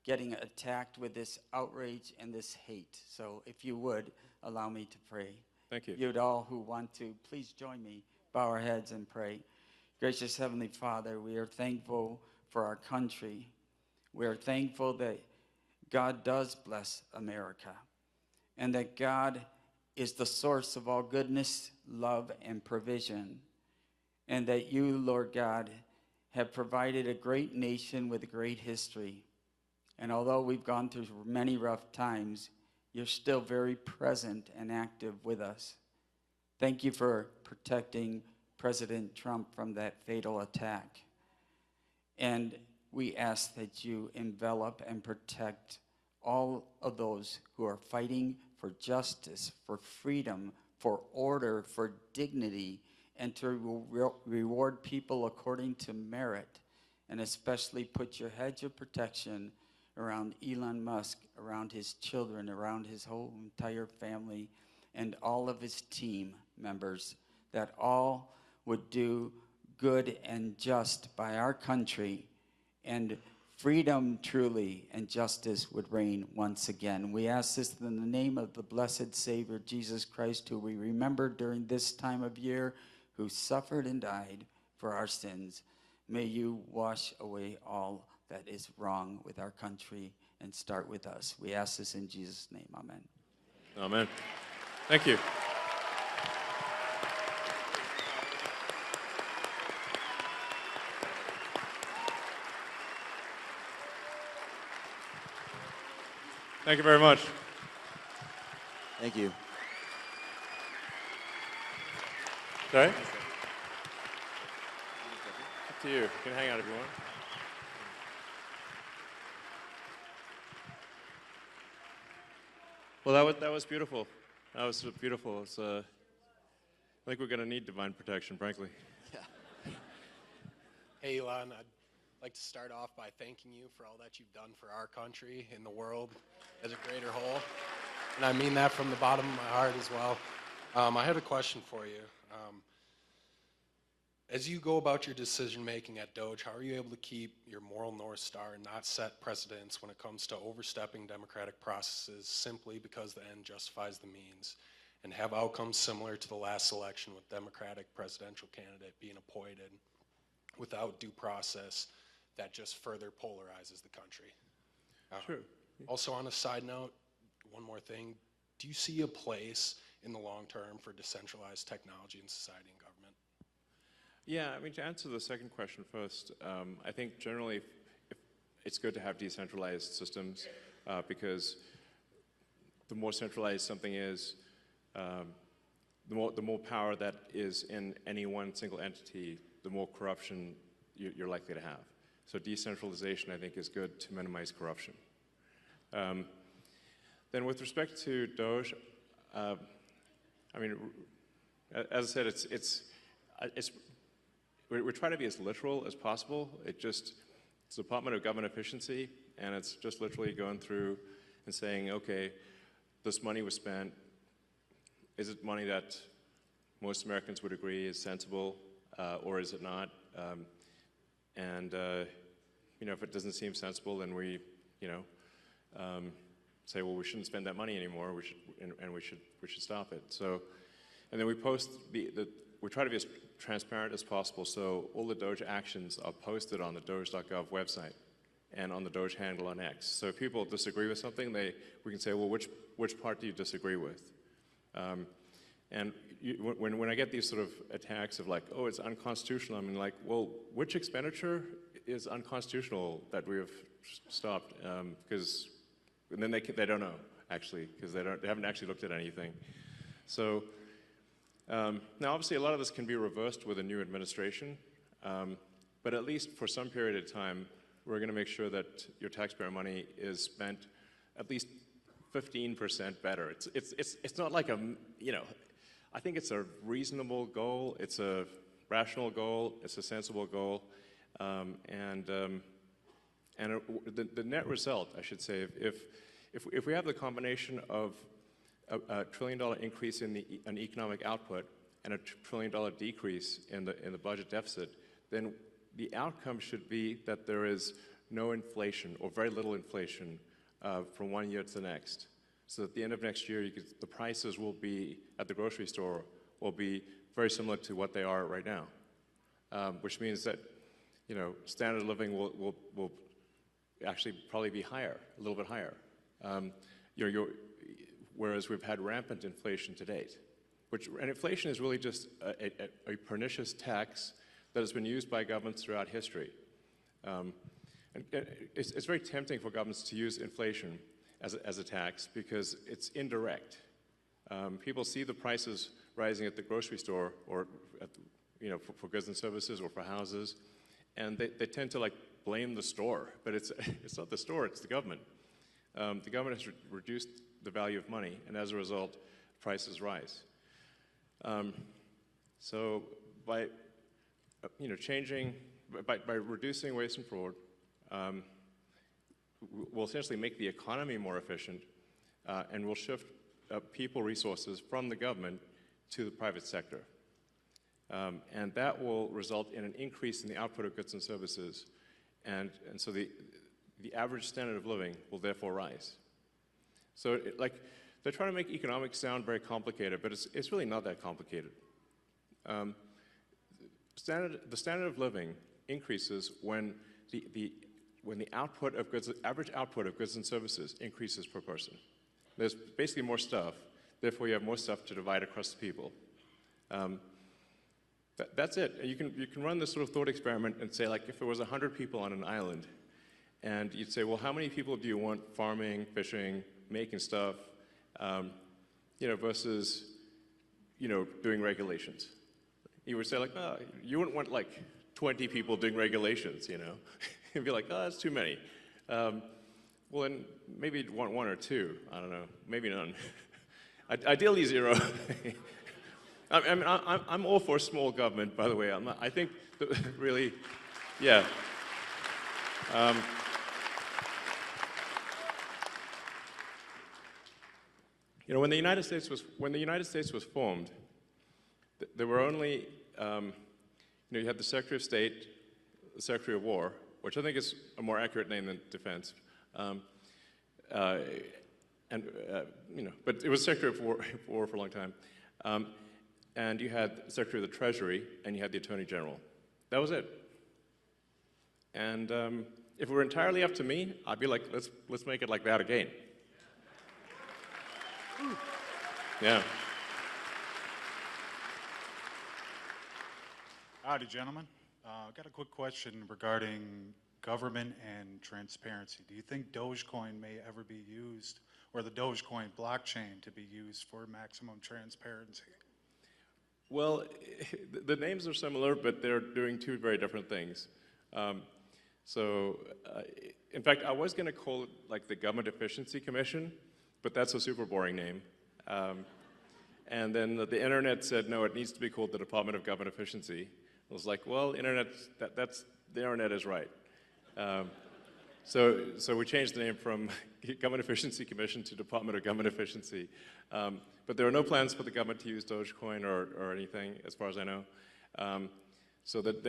getting attacked with this outrage and this hate. So if you would, allow me to pray. Thank you. You'd all who want to, please join me, bow our heads and pray. Gracious Heavenly Father, we are thankful for our country. We are thankful that God does bless America, and that God is the source of all goodness, love, and provision, and that you, Lord God, have provided a great nation with a great history. And although we've gone through many rough times, you're still very present and active with us. Thank you for protecting President Trump from that fatal attack. And we ask that you envelop and protect all of those who are fighting for justice, for freedom, for order, for dignity, and to reward people according to merit, and especially put your hedge of protection around Elon Musk, around his children, around his whole entire family, and all of his team members, that all would do good and just by our country, and freedom truly and justice would reign once again. We ask this in the name of the blessed Savior, Jesus Christ, who we remember during this time of year, who suffered and died for our sins. May you wash away all that is wrong with our country and start with us. We ask this in Jesus' name. Amen. Amen. Thank you. Thank you very much. Thank you. Sorry? Up to you. You can hang out if you want. Well, that was beautiful. That was beautiful. It's, I think we're going to need divine protection, frankly. Hey, Elon, I'd like to start off by thanking you for all that you've done for our country and the world as a greater whole. And I mean that from the bottom of my heart as well. I had a question for you. As you go about your decision making at DOGE, how are you able to keep your moral North Star and not set precedents when it comes to overstepping democratic processes simply because the end justifies the means, and have outcomes similar to the last election with Democratic presidential candidate being appointed without due process that just further polarizes the country? Sure. Also, on a side note, one more thing. Do you see a place in the long term for decentralized technology in society and government? Yeah, I mean, to answer the second question first, I think generally it's good to have decentralized systems because the more centralized something is, the more power that is in any one single entity, the more corruption you're likely to have. So decentralization, I think, is good to minimize corruption. Then with respect to DOGE, I mean, as I said, we're trying to be as literal as possible. It's Department of Government Efficiency, and it's just literally going through and saying, okay, this money was spent. Is it money that most Americans would agree is sensible, or is it not? You know, if it doesn't seem sensible, then we, you know, say, well, we shouldn't spend that money anymore. We should stop it. So, and then we post we try to be as transparent as possible, so all the DOGE actions are posted on the doge.gov website and on the DOGE handle on X. So if people disagree with something, we can say, well, which part do you disagree with? When I get these sort of attacks of like, oh, it's unconstitutional, I mean, like, well, which expenditure is unconstitutional that we have stopped? Because then they don't know, actually, because they haven't actually looked at anything. So. Now, obviously, a lot of this can be reversed with a new administration, but at least for some period of time, we're going to make sure that your taxpayer money is spent at least 15% better. It's not like you know, I think it's a reasonable goal, it's a rational goal, it's a sensible goal, the net result, I should say, if we have the combination of a $1 trillion increase in economic output and a $1 trillion decrease in the budget deficit, then the outcome should be that there is no inflation or very little inflation from one year to the next. So at the end of next year, the prices will be at the grocery store will be very similar to what they are right now, which means that, you know, standard of living will actually probably be higher, a little bit higher. Whereas we've had rampant inflation to date. And inflation is really just a pernicious tax that has been used by governments throughout history. It's very tempting for governments to use inflation as a tax because it's indirect. People see the prices rising at the grocery store or for goods and services or for houses, and they tend to like blame the store, but it's not the store, it's the government. The government has reduced the value of money, and as a result, prices rise. So by by reducing waste and fraud, we'll essentially make the economy more efficient, and we'll shift people resources from the government to the private sector. And that will result in an increase in the output of goods and services, and so the average standard of living will therefore rise. So they're trying to make economics sound very complicated, but it's really not that complicated. The standard of living increases when when the output of goods, average output of goods and services increases per person. There's basically more stuff, therefore you have more stuff to divide across the people. That's it. You can run this sort of thought experiment and say, like, if there was 100 people on an island, and you'd say, well, how many people do you want farming, fishing, making stuff, versus, doing regulations? You would say, like, oh, you wouldn't want, like, 20 people doing regulations, You'd be like, oh, that's too many. Well, then maybe you'd want one or two. I don't know. Maybe none. Ideally, zero. I'm all for small government, by the way. I think that really, yeah. When the United States was formed, there were only, you had the Secretary of State, the Secretary of War, which I think is a more accurate name than defense, but it was Secretary of War for a long time. And you had the Secretary of the Treasury, and you had the Attorney General. That was it. And if it were entirely up to me, I'd be like, let's make it like that again. Yeah. Howdy, gentlemen. I've got a quick question regarding government and transparency. Do you think Dogecoin may ever be used, or the Dogecoin blockchain to be used for maximum transparency? Well, the names are similar, but they're doing two very different things. In fact, I was going to call it like the Government Efficiency Commission, but that's a super boring name. And then the internet said, no, it needs to be called the Department of Government Efficiency. I was like, well, the internet is right. So we changed the name from Government Efficiency Commission to Department of Government Efficiency. But there are no plans for the government to use Dogecoin or anything, as far as I know. So that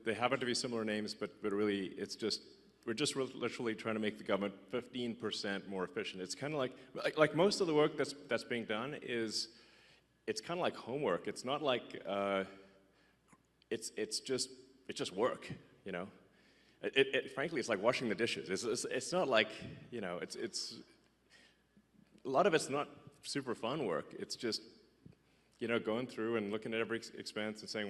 they happen to be similar names, but really we're just literally trying to make the government 15% more efficient. It's kind of like most of the work that's being done it's kind of like homework. It's not like it's just work, Frankly, it's like washing the dishes. It's not like, it's a lot of it's not super fun work. It's just, going through and looking at every expense and saying,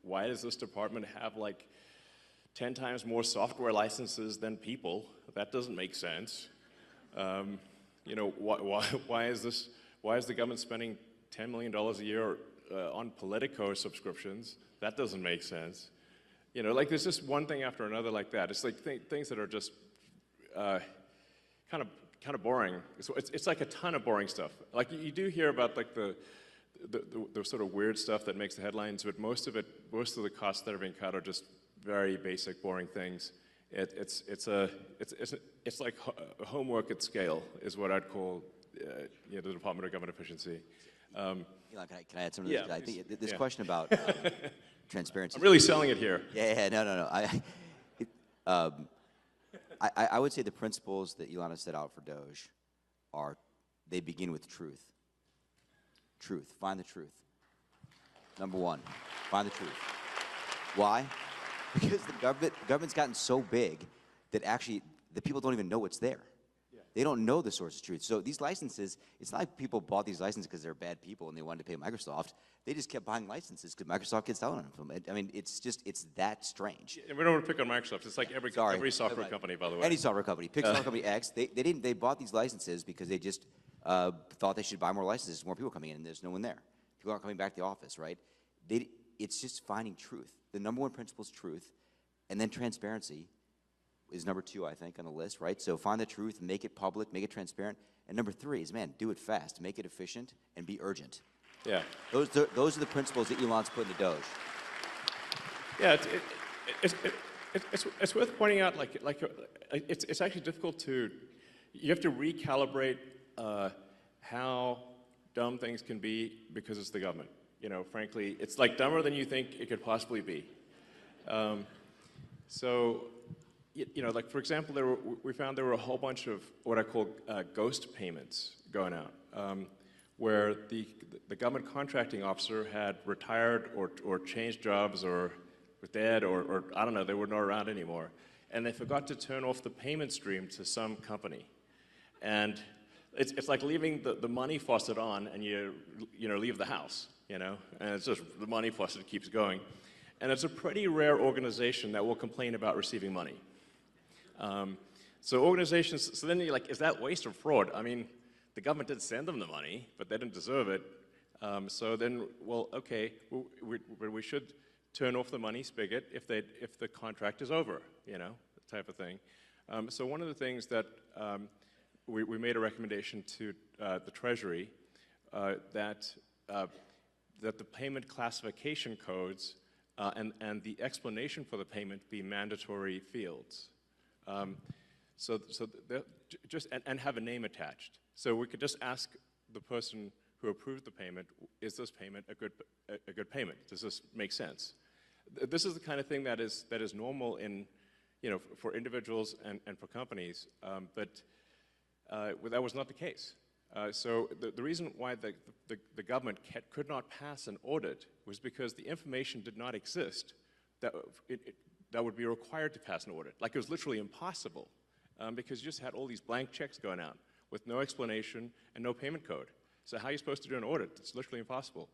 why does this department have like 10 times more software licenses than people? That doesn't make sense. Why is the government spending $10 million a year on Politico subscriptions? That doesn't make sense. There's just one thing after another like that. It's like things that are just kind of boring. It's like a ton of boring stuff. Like you do hear about like the sort of weird stuff that makes the headlines, but most of the costs that are being cut are just very basic, boring things. It's like homework at scale is what I'd call the Department of Government Efficiency. Elon, can I add something to this? I think this question about transparency. I'm really selling it here. Yeah, no. I would say the principles that Elon has set out for Doge they begin with truth. Truth. Find the truth. Number one, find the truth. Why? Because the government's gotten so big that actually the people don't even know what's there. They don't know the source of truth. So these licenses, it's not like people bought these licenses because they're bad people and they wanted to pay Microsoft. They just kept buying licenses because Microsoft gets selling them. I mean, it's that strange. And we don't want to pick on Microsoft. It's like every software company, by the way. Any software company. Pick software company X. They bought these licenses because they just thought they should buy more licenses. More people coming in and there's no one there. People aren't coming back to the office, right? It's just finding truth. The number one principle is truth. And then transparency is number two, I think, on the list, right? So find the truth, make it public, make it transparent. And number three is, man, do it fast, make it efficient, and be urgent. Yeah. Those are the principles that Elon's put into Doge. Yeah, it's worth pointing out, it's actually difficult you have to recalibrate how dumb things can be because it's the government. Frankly, it's like dumber than you think it could possibly be. Like for example, we found there were a whole bunch of what I call ghost payments going out, where the government contracting officer had retired or changed jobs or was dead or I don't know, they were not around anymore. and they forgot to turn off the payment stream to some company. And it's like leaving the money faucet on and you leave the house, and it's just the money faucet keeps going. And it's a pretty rare organization that will complain about receiving money. So organizations, so then you're like, is that waste or fraud? I mean, the government did send them the money, but they didn't deserve it. So then, well, okay, we should turn off the money spigot if the contract is over, type of thing. So one of the things that we made a recommendation to the Treasury that the payment classification codes and the explanation for the payment be mandatory fields. And have a name attached. So we could just ask the person who approved the payment, is this payment a good payment? Does this make sense? This is the kind of thing that is normal in, for individuals and for companies, but that was not the case. So the reason why the government could not pass an audit was because the information did not exist that would be required to pass an audit. Like, it was literally impossible because you just had all these blank checks going out with no explanation and no payment code. So how are you supposed to do an audit? It's literally impossible.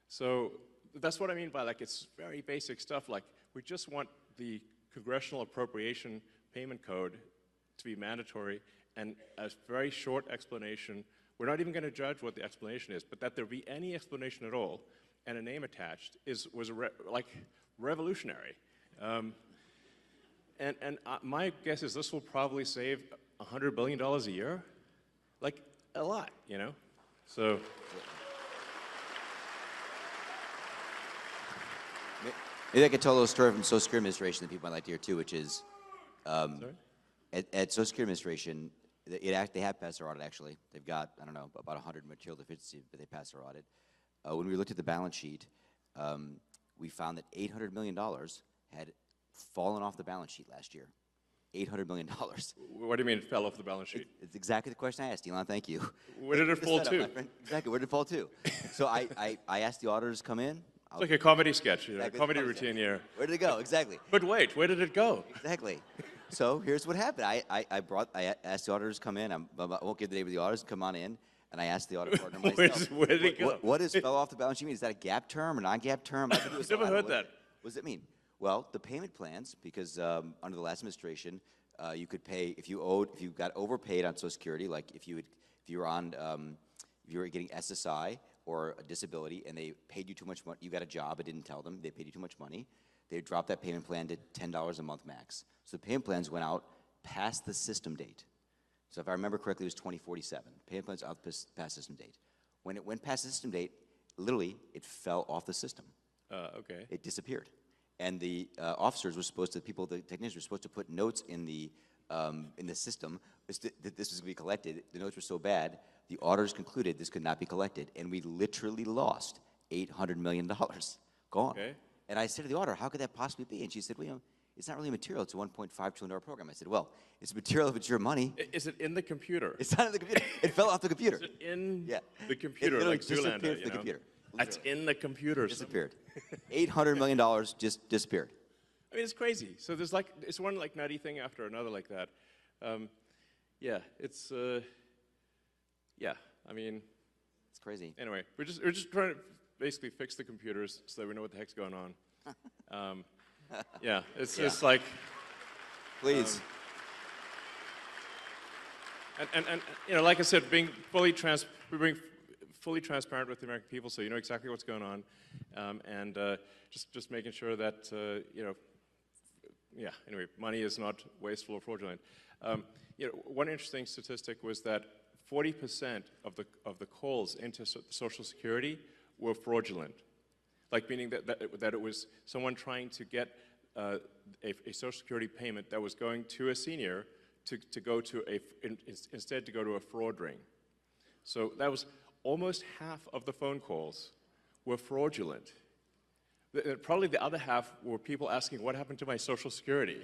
So that's what I mean by, like, it's very basic stuff. Like, we just want the congressional appropriation payment code to be mandatory and a very short explanation. We're not even going to judge what the explanation is, but that there be any explanation at all and a name attached was revolutionary. My guess is this will probably save $100 billion a year, like a lot, So. Maybe I could tell a little story from Social Security Administration that people might like to hear too, which is at Social Security Administration, they have passed their audit actually. They've got, I don't know, about 100 material deficiencies, but they passed their audit. When we looked at the balance sheet, we found that $800 million had fallen off the balance sheet last year. $800 million. What do you mean it fell off the balance sheet? It's exactly the question I asked, Elon. Thank you. Where did it fall to? Exactly, where did it fall to? So I asked the auditors to come in. It's like a comedy sketch, Exactly, comedy routine here. Where did it go? Exactly. But wait, where did it go? Exactly. So here's what happened. I asked the auditors to come in. I won't give the name of the auditors. Come on in. And I asked the audit partner myself. Where did it go? What does fell off the balance sheet mean? Is that a gap term or non-gap term? I've never heard that. What does it mean? Well, the payment plans, because under the last administration, you could pay if you got overpaid on Social Security, like if you were getting SSI or a disability and they paid you too much money, you got a job, but didn't tell them, they paid you too much money, they dropped that payment plan to $10 a month max. So the payment plans went out past the system date. So if I remember correctly, it was 2047. Payment plans out past system date. When it went past the system date, literally, it fell off the system. Okay. It disappeared. And the officers were supposed to, the technicians were supposed to put notes in the system that this was going to be collected. The notes were so bad, the auditors concluded this could not be collected, and we literally lost $800 million. Gone. Okay. And I said to the auditor, how could that possibly be? And she said, well, it's not really material. It's a $1.5 trillion program. I said, well, it's material if it's your money. Is it in the computer? It's not in the computer. It fell off the computer. Is it in the It computer, literally like Zoolander, disappeared from the computer. That's in the computer. Disappeared. $800 million just disappeared. I mean, it's crazy. So there's it's one like nutty thing after another like that. It's I mean, it's crazy. Anyway, we're just trying to basically fix the computers so that we know what the heck's going on. It's just like, please. And like I said, being fully transparent with the American people, so you know exactly what's going on, and just making sure that anyway, money is not wasteful or fraudulent. One interesting statistic was that 40% of the calls into Social Security were fraudulent, like meaning that it was someone trying to get a Social Security payment that was going to a senior to go to instead to go to a fraud ring. So that was almost half of the phone calls were fraudulent. Probably the other half were people asking, what happened to my Social Security?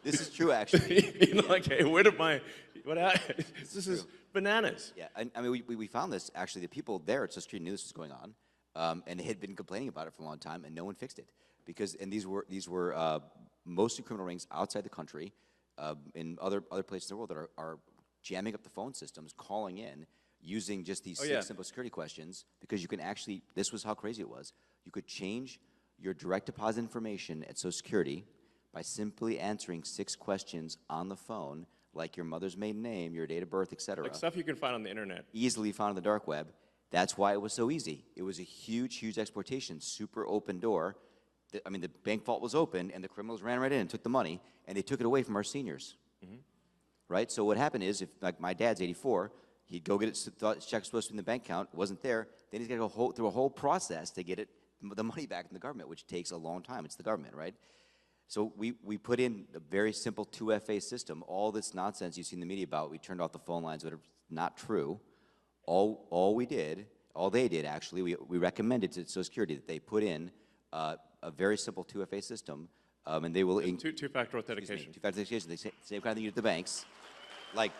This is true, actually. Like, hey, where did what happened? This is bananas. Yeah, I mean, we found this, actually, the people there at Social Security knew this was going on, and they had been complaining about it for a long time, and no one fixed it. And these were mostly criminal rings outside the country, in other places in the world that are jamming up the phone systems, calling in, using just these six simple security questions, because you can actually, this was how crazy it was, you could change your direct deposit information at Social Security by simply answering 6 questions on the phone, like your mother's maiden name, your date of birth, etc. Like stuff you can find on the internet. Easily found on the dark web. That's why it was so easy. It was a huge, huge exploitation, super open door. I mean, the bank vault was open, and the criminals ran right in and took the money, and they took it away from our seniors. Right? So what happened is, if like my dad's 84, he'd go get it, thought his check was supposed to be in the bank account, it wasn't there, then he's got to go through a whole process to get the money back from the government, which takes a long time. It's the government, right? So we put in a very simple 2FA system. All this nonsense you see in the media about, we turned off the phone lines, that are not true. All they did actually, we recommended to Social Security that they put in a very simple 2FA system, and they will... Two-factor authentication. Two-factor authentication, the same kind of thing you do at the banks. Like,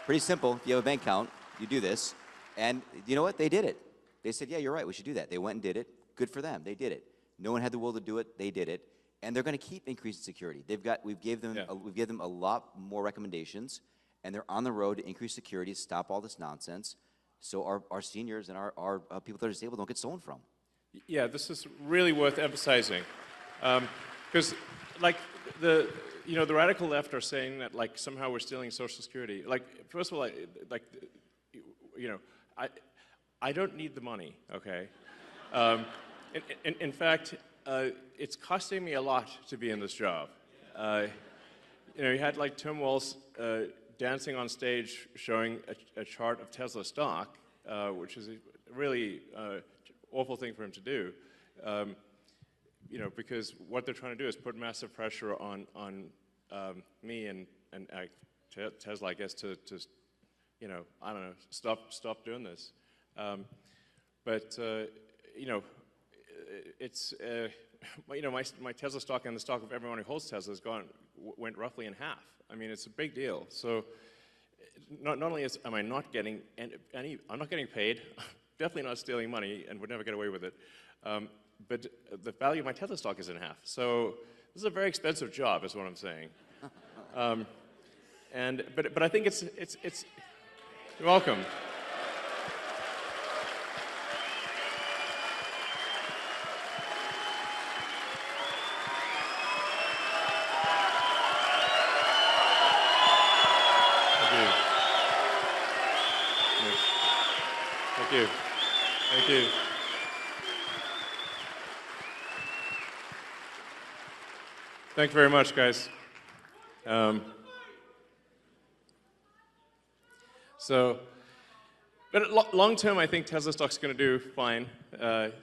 pretty simple. If you have a bank account, you do this. And you know what? They did it. They said, yeah, you're right, we should do that. They went and did it. Good for them. They did it. No one had the will to do it. They did it. And they're going to keep increasing security. We've given them a lot more recommendations, and they're on the road to increase security, stop all this nonsense, so our seniors and our people that are disabled don't get stolen from. Yeah, this is really worth emphasizing, because like the radical left are saying that like somehow we're stealing Social Security. Like, first of all, I don't need the money. Okay, in fact, it's costing me a lot to be in this job. You had like Tim Walz dancing on stage showing a chart of Tesla stock, which is a really awful thing for him to do. Because what they're trying to do is put massive pressure on me and Tesla, I guess, to I don't know, stop doing this. It's my Tesla stock and the stock of everyone who holds Tesla went roughly in half. I mean, it's a big deal. So not only am I not getting I'm not getting paid, definitely not stealing money, and would never get away with it. But the value of my Tesla stock is in half. So this is a very expensive job, is what I'm saying. But I think it's you're welcome. Thank you. Thank you very much, guys. But long term, I think Tesla stock's going to do fine. Maybe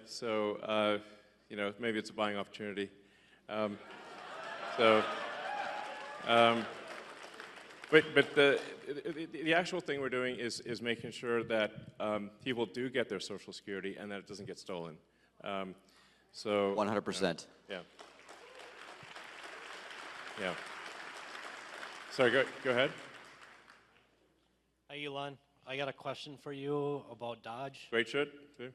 it's a buying opportunity. But the actual thing we're doing is making sure that people do get their Social Security and that it doesn't get stolen. 100%. Yeah. Sorry, go ahead. Hi, Elon. I got a question for you about DOGE. Great shirt, too.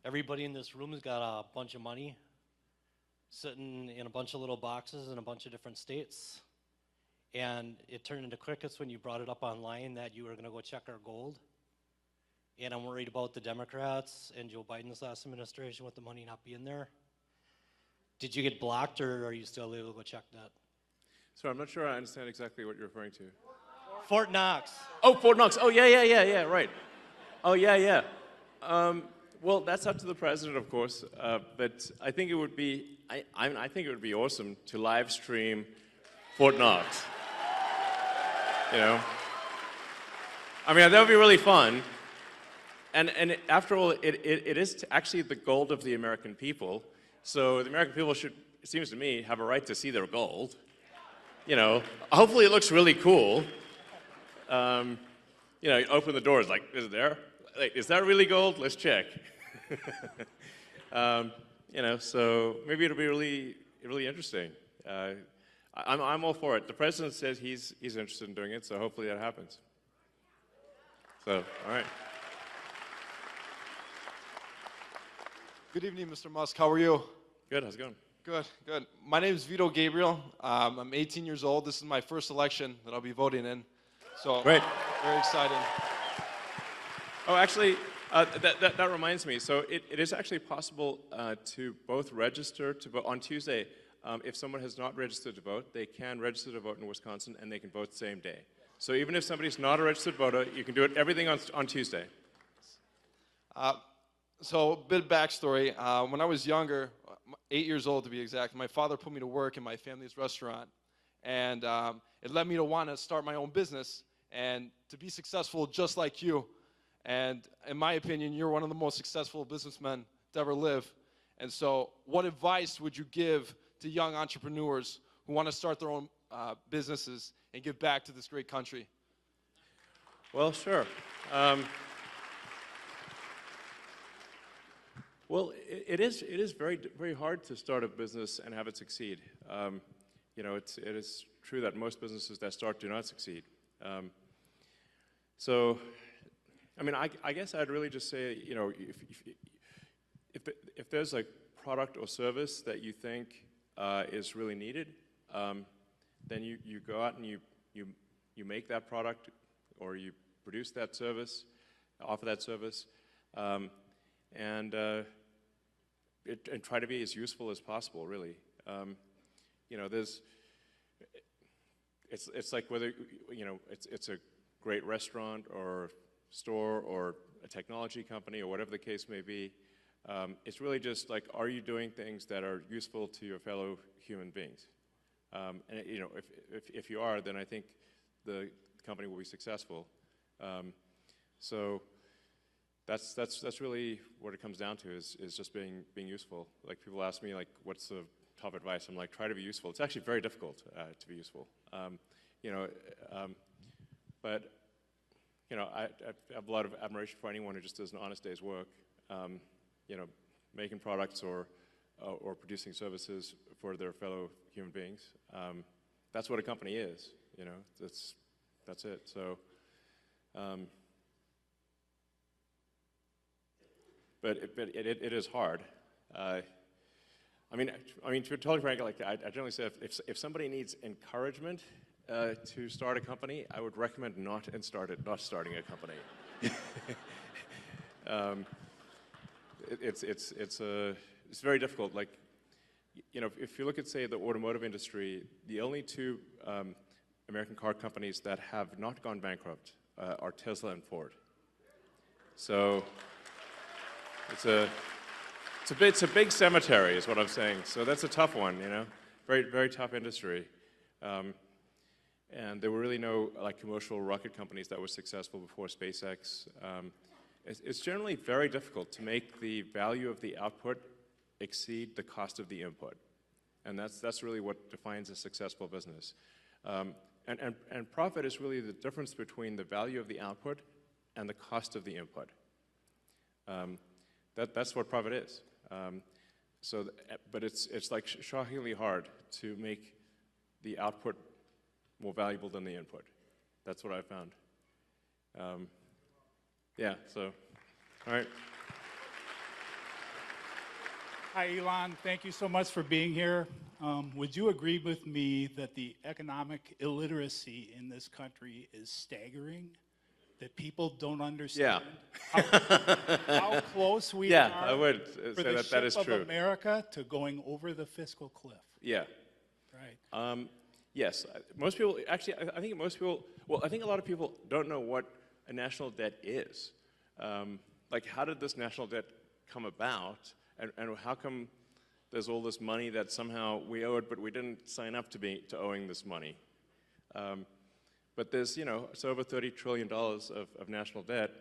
Everybody in this room has got a bunch of money sitting in a bunch of little boxes in a bunch of different states. And it turned into crickets when you brought it up online that you were going to go check our gold. And I'm worried about the Democrats and Joe Biden's last administration with the money not being there. Did you get blocked, or are you still able to go check that? Sorry, I'm not sure I understand exactly what you're referring to. Fort Knox. Oh, Fort Knox. Oh, yeah, right. Oh, yeah. Well, that's up to the president, of course. But I think it would be, I think it would be awesome to live stream Fort Knox. I mean, that would be really fun. And after all, it is actually the gold of the American people. So the American people should, it seems to me, have a right to see their gold. Hopefully it looks really cool. You open the doors, like, is it there? Like, is that really gold? Let's check. So maybe it'll be really, really interesting. I'm all for it. The president says he's interested in doing it, so hopefully that happens. So, all right. Good evening, Mr. Musk. How are you? Good. How's it going? Good, good. My name is Vito Gabriel. I'm 18 years old. This is my first election that I'll be voting in. So, Great. Very excited. Oh, actually, that reminds me. So it is actually possible to both register to vote on Tuesday. If someone has not registered to vote, they can register to vote in Wisconsin, and they can vote the same day. So even if somebody's not a registered voter, you can do everything on Tuesday. So, bit of backstory. When I was younger, 8 years old to be exact, my father put me to work in my family's restaurant. And it led me to want to start my own business and to be successful just like you. And in my opinion, you're one of the most successful businessmen to ever live. And so what advice would you give to young entrepreneurs who want to start their own businesses and give back to this great country? Well, sure. Well, it is very hard to start a business and have it succeed. You know, it is true that most businesses that start do not succeed. So, I mean, I guess I'd really just say, you know, if there's a product or service that you think is really needed, then you go out and you make that product, or you produce that service, offer that service, and try to be as useful as possible, really. You know, it's like whether, you know, it's a great restaurant or store or a technology company or whatever the case may be. It's really just like, are you doing things that are useful to your fellow human beings? And you know, if you are, then I think the company will be successful. So that's really what it comes down to, is just being useful. Like, people ask me, like, what's the top advice? I'm like, try to be useful. It's actually very difficult to be useful. You know, but you know, I have a lot of admiration for anyone who just does an honest day's work. You know, making products or producing services for their fellow human beings. That's what a company is. You know, that's it. So. But it is hard. I mean, to be totally frank, like I generally say, if somebody needs encouragement to start a company, I would recommend not starting a company. It's very difficult. Like, you know, if you look at, say, the automotive industry, the only two American car companies that have not gone bankrupt are Tesla and Ford. So. It's a big cemetery, is what I'm saying. So that's a tough one, you know, very tough industry. And there were really no like commercial rocket companies that were successful before SpaceX. It's generally very difficult to make the value of the output exceed the cost of the input, and that's really what defines a successful business. And profit is really the difference between the value of the output and the cost of the input. That's what profit is. But it's like shockingly hard to make the output more valuable than the input. That's what I found. Yeah, so, all right. Hi, Elon. Thank you so much for being here. Would you agree with me that the economic illiteracy in this country is staggering? That people don't understand how close we are I would for say the that is ship true. of America to going over the fiscal cliff. Yeah. Right. Yes. Most people, actually, I think most people, well, I think a lot of people don't know what a national debt is. Like, how did this national debt come about? And how come there's all this money that somehow we owe it, but we didn't sign up to owing this money? But there's, you know, it's over $30 trillion of national debt,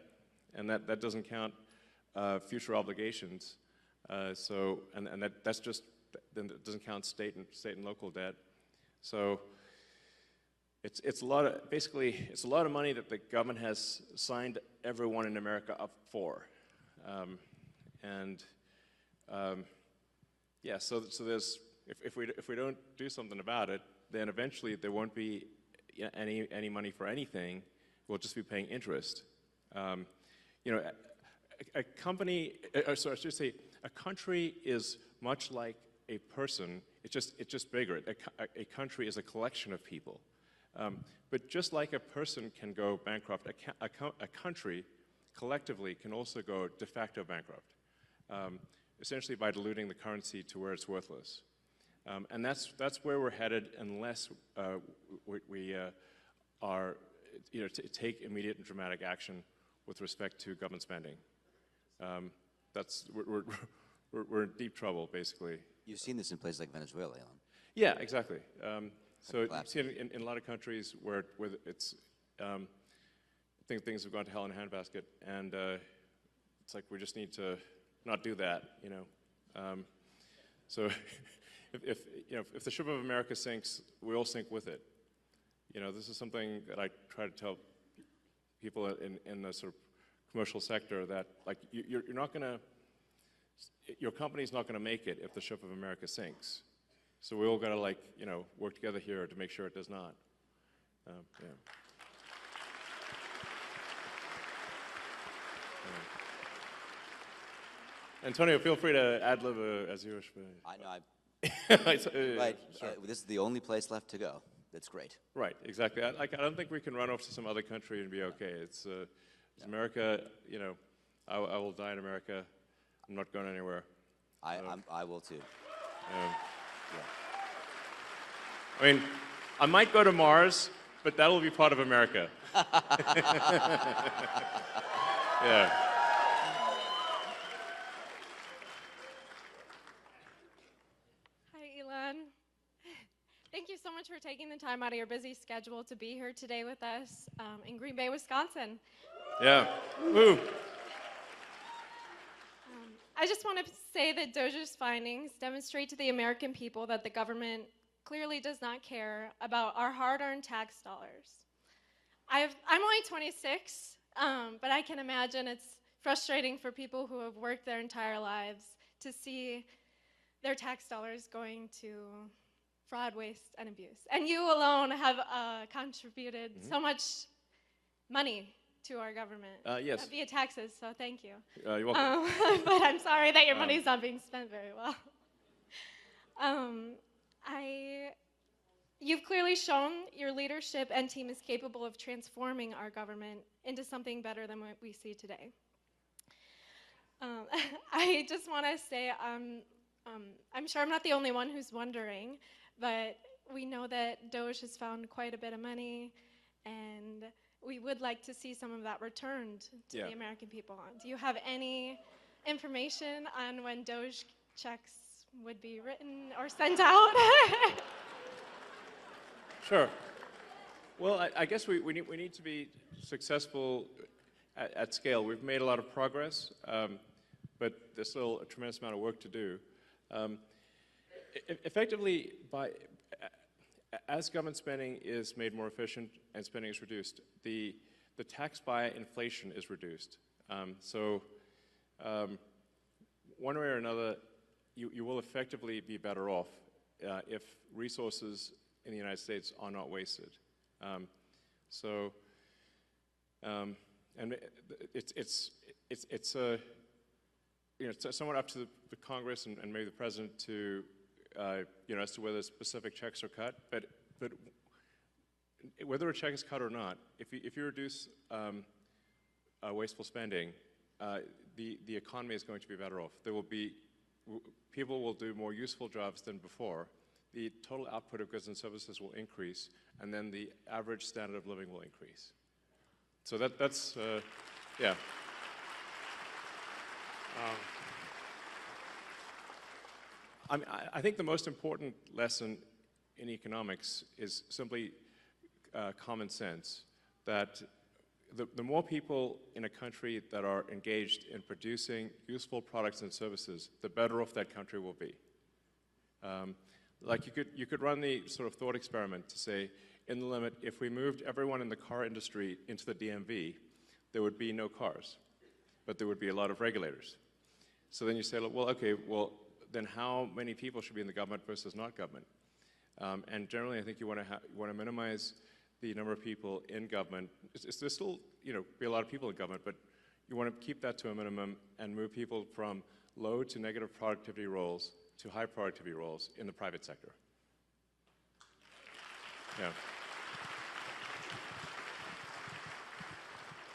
and that doesn't count future obligations. And that's just, then it doesn't count state and local debt. So it's a lot of, basically, it's a lot of money that the government has signed everyone in America up for. Yeah, so there's, if we don't do something about it, then eventually there won't be any money for anything. We'll just be paying interest. You know, a company, sorry, I should say, a country is much like a person, it's just bigger. A country is a collection of people. But just like a person can go bankrupt, a country collectively can also go de facto bankrupt, essentially by diluting the currency to where it's worthless. And that's where we're headed unless we are, take immediate and dramatic action with respect to government spending. We're in deep trouble, basically. You've seen this in places like Venezuela, Elon. Yeah, exactly. So you see it in a lot of countries where it's, things have gone to hell in a handbasket, and it's like we just need to not do that, So if the ship of America sinks, we all sink with it. This is something that I try to tell people in the sort of commercial sector, that like you're not going to, your company's not going to make it if the ship of America sinks. So we all got to work together here to make sure it does not. Yeah. Antonio, feel free to ad-lib as you wish. I know. Right. Sure. This is the only place left to go. That's great. Right, exactly. I don't think we can run off to some other country and be okay. It's America. I will die in America. I'm not going anywhere. I will too. I mean, I might go to Mars, but that'll be part of America. Yeah. Hi, Elon. Thank you so much for taking the time out of your busy schedule to be here today with us in Green Bay, Wisconsin. Yeah. Woo. I just want to say that DOGE's findings demonstrate to the American people that the government clearly does not care about our hard-earned tax dollars. I'm only 26, but I can imagine it's frustrating for people who have worked their entire lives to see their tax dollars going to fraud, waste, and abuse. And you alone have contributed so much money to our government yes. via taxes, so thank you. You're welcome. But I'm sorry that your money's not being spent very well. You've clearly shown your leadership and team is capable of transforming our government into something better than what we see today. I just want to say I'm sure I'm not the only one who's wondering, but we know that DOGE has found quite a bit of money, and we would like to see some of that returned to the American people. Do you have any information on when DOGE checks would be written or sent out? Sure. Well, I guess we need to be successful at scale. We've made a lot of progress, but there's still a tremendous amount of work to do. Effectively, as government spending is made more efficient and spending is reduced, the tax by inflation is reduced. One way or another, you will effectively be better off if resources in the United States are not wasted. And it's somewhat up to the Congress and maybe the President to as to whether specific checks are cut. But whether a check is cut or not, if you reduce wasteful spending, the economy is going to be better off. People will do more useful jobs than before. The total output of goods and services will increase, and then the average standard of living will increase. So that's yeah. I think the most important lesson in economics is simply common sense, that the more people in a country that are engaged in producing useful products and services, the better off that country will be. Like you could run the sort of thought experiment to say, in the limit, if we moved everyone in the car industry into the DMV, there would be no cars, but there would be a lot of regulators. So then you say, well, okay, well, then how many people should be in the government versus not government? And generally, I think you want to minimize the number of people in government. There's still, be a lot of people in government, but you want to keep that to a minimum and move people from low to negative productivity roles to high productivity roles in the private sector. Yeah.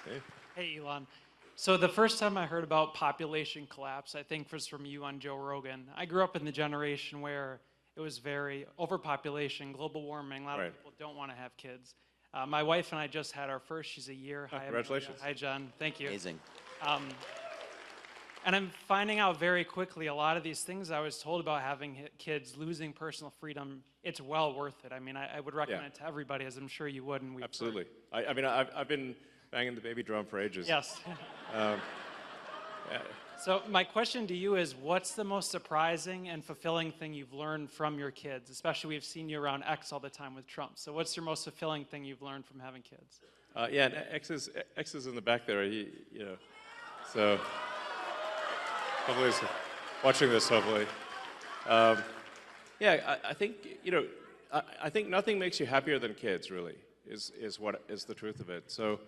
Okay. Hey, Elon. So the first time I heard about population collapse, I think was from you on Joe Rogan. I grew up in the generation where it was very overpopulation, global warming. A lot of people don't want to have kids. My wife and I just had our first. She's a year. Hi, congratulations. Hi, John. Thank you. Amazing. And I'm finding out very quickly a lot of these things I was told about having kids, losing personal freedom, it's well worth it. I mean, I would recommend it to everybody, as I'm sure you would. And Absolutely. I mean, I've been banging the baby drum for ages. Yes. Yeah. So my question to you is, what's the most surprising and fulfilling thing you've learned from your kids? Especially we've seen you around X all the time with Trump. So what's your most fulfilling thing you've learned from having kids? Yeah, and X is in the back there. So hopefully he's watching this. Hopefully, yeah. I think I think nothing makes you happier than kids. Really, is what is the truth of it. So,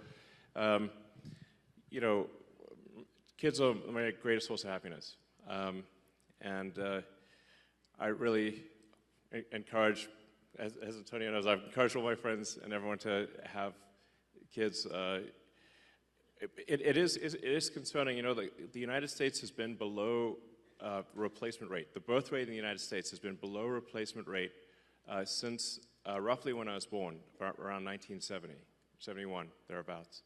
kids are my greatest source of happiness, and I really encourage, as Antonio knows, I've encouraged all my friends and everyone to have kids. It is concerning. The United States has been below replacement rate. The birth rate in the United States has been below replacement rate since roughly when I was born, around 1970, 71, thereabouts.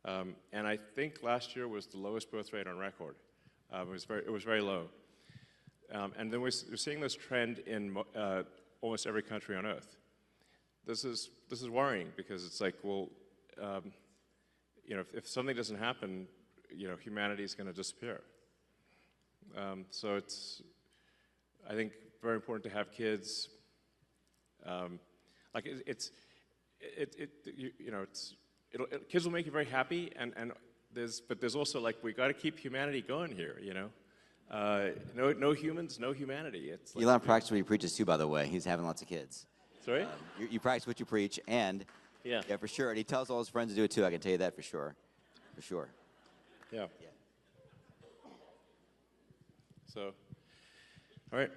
And I think last year was the lowest birth rate on record. It was very low. And then we're seeing this trend in almost every country on Earth. This is worrying because it's like, well, if something doesn't happen, humanity is going to disappear. So it's, I think, very important to have kids. Kids will make you very happy, but there's also we got to keep humanity going here. No humans, no humanity. It's like, Elon practices what he preaches too, by the way. He's having lots of kids. Sorry? You practice what you preach, and yeah, for sure. And he tells all his friends to do it too. I can tell you that for sure. For sure. Yeah. So, all right.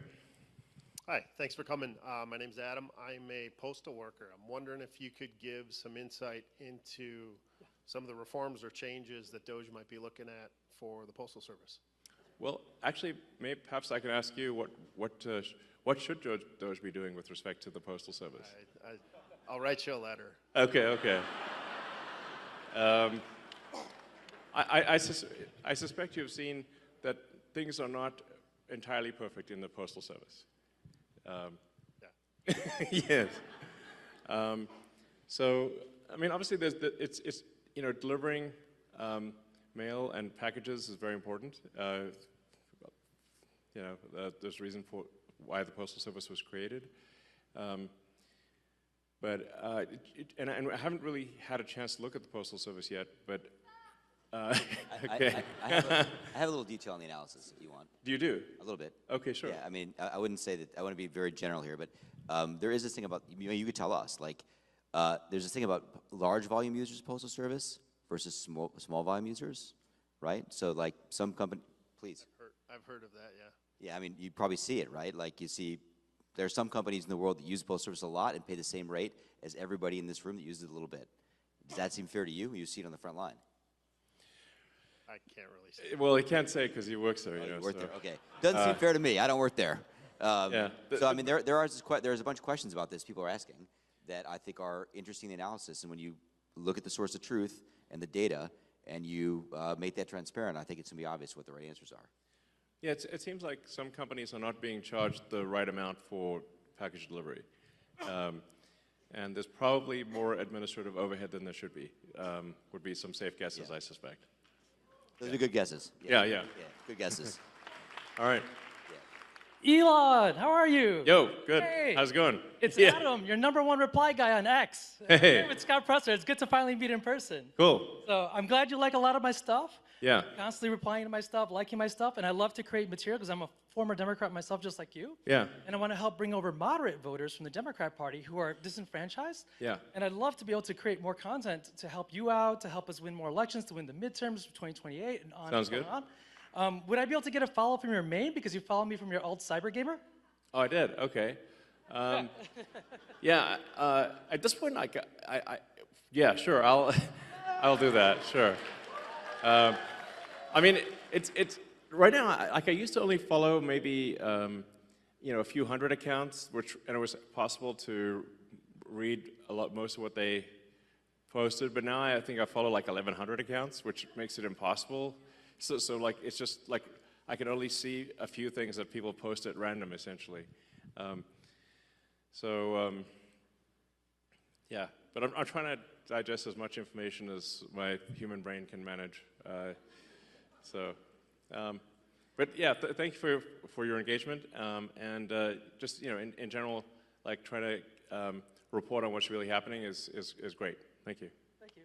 Hi, thanks for coming. My name's Adam. I'm a postal worker. I'm wondering if you could give some insight into some of the reforms or changes that DOGE might be looking at for the Postal Service. Well, actually, perhaps I can ask you what should DOGE be doing with respect to the Postal Service? I'll write you a letter. Okay. I suspect you've seen that things are not entirely perfect in the Postal Service. Yes. So, I mean, obviously, it's delivering mail and packages is very important. There's a reason for why the Postal Service was created. And I haven't really had a chance to look at the Postal Service yet, but okay. I have a little detail on the analysis, if you want. Do you do? A little bit. Okay, sure. Yeah, I mean, I wouldn't say that, I want to be very general here, but there is this thing about, you could tell us, there's this thing about large volume users of Postal Service versus small volume users, right? So some company, please. I've heard of that, yeah. Yeah, I mean, you probably see it, right? You see, there are some companies in the world that use the Postal Service a lot and pay the same rate as everybody in this room that uses it a little bit. Does that seem fair to you? You see it on the front line. I can't really say. Well, he can't say because he works there. You work there. Okay. Doesn't seem fair to me. I don't work there. Yeah. So I mean, there's a bunch of questions about this people are asking that I think are interesting in the analysis. And when you look at the source of truth and the data, and you make that transparent, I think it's gonna be obvious what the right answers are. Yeah, it seems like some companies are not being charged the right amount for package delivery. And there's probably more administrative overhead than there should be, would be some safe guesses, I suspect. Those are good guesses. Yeah. Good guesses. All right. Elon, how are you? Yo, good. Hey. How's it going? It's Adam, your #1 reply guy on X. Hey. With Scott Presser. It's good to finally meet in person. Cool. So I'm glad you like a lot of my stuff. Yeah. Constantly replying to my stuff, liking my stuff, and I love to create material because I'm a former Democrat myself, just like you. Yeah. And I want to help bring over moderate voters from the Democrat Party who are disenfranchised. Yeah. And I'd love to be able to create more content to help you out, to help us win more elections, to win the midterms for 2028 and on Sounds and good. on. Would I be able to get a follow from your main because you follow me from your alt cyber gamer? Oh, I did. Okay. Yeah. At this point, yeah, sure. I'll do that. Sure. I mean, it's right now. I used to only follow maybe a few hundred accounts, and it was possible to read most of what they posted. But now I think I follow like 1,100 accounts, which makes it impossible. So like it's just like I can only see a few things that people post at random, essentially. Yeah, but I'm trying to digest as much information as my human brain can manage. But yeah, thank you for your engagement, and just in general, like trying to report on what's really happening is great. Thank you. Thank you.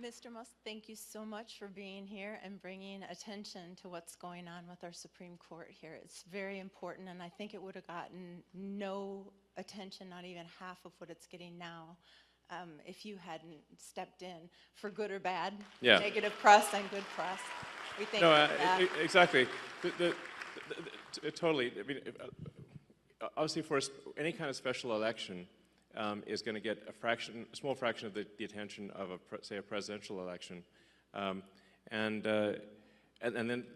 Mr. Musk, thank you so much for being here and bringing attention to what's going on with our Supreme Court here. It's very important, and I think it would have gotten no attention, not even half of what it's getting now, if you hadn't stepped in, for good or bad, Yeah. negative press and good press. We thank No, you for that. exactly. Totally. I mean, obviously, for any kind of special election, is going to get a small fraction of the attention of say a presidential election, and then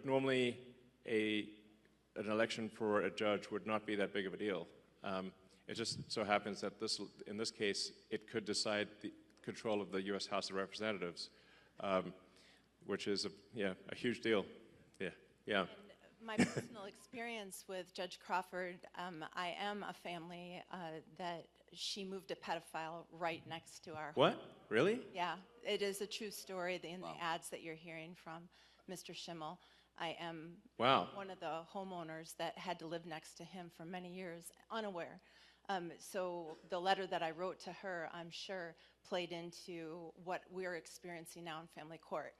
normally an election for a judge would not be that big of a deal. It just so happens that in this case it could decide the control of the U.S. House of Representatives, which is a huge deal. Yeah. My personal experience with Judge Crawford, I am a family that she moved a pedophile right next to our home. What? Really? Yeah, it is a true story in the ads that you're hearing from Mr. Schimmel. I am one of the homeowners that had to live next to him for many years, unaware. So the letter that I wrote to her, I'm sure, played into what we're experiencing now in family court.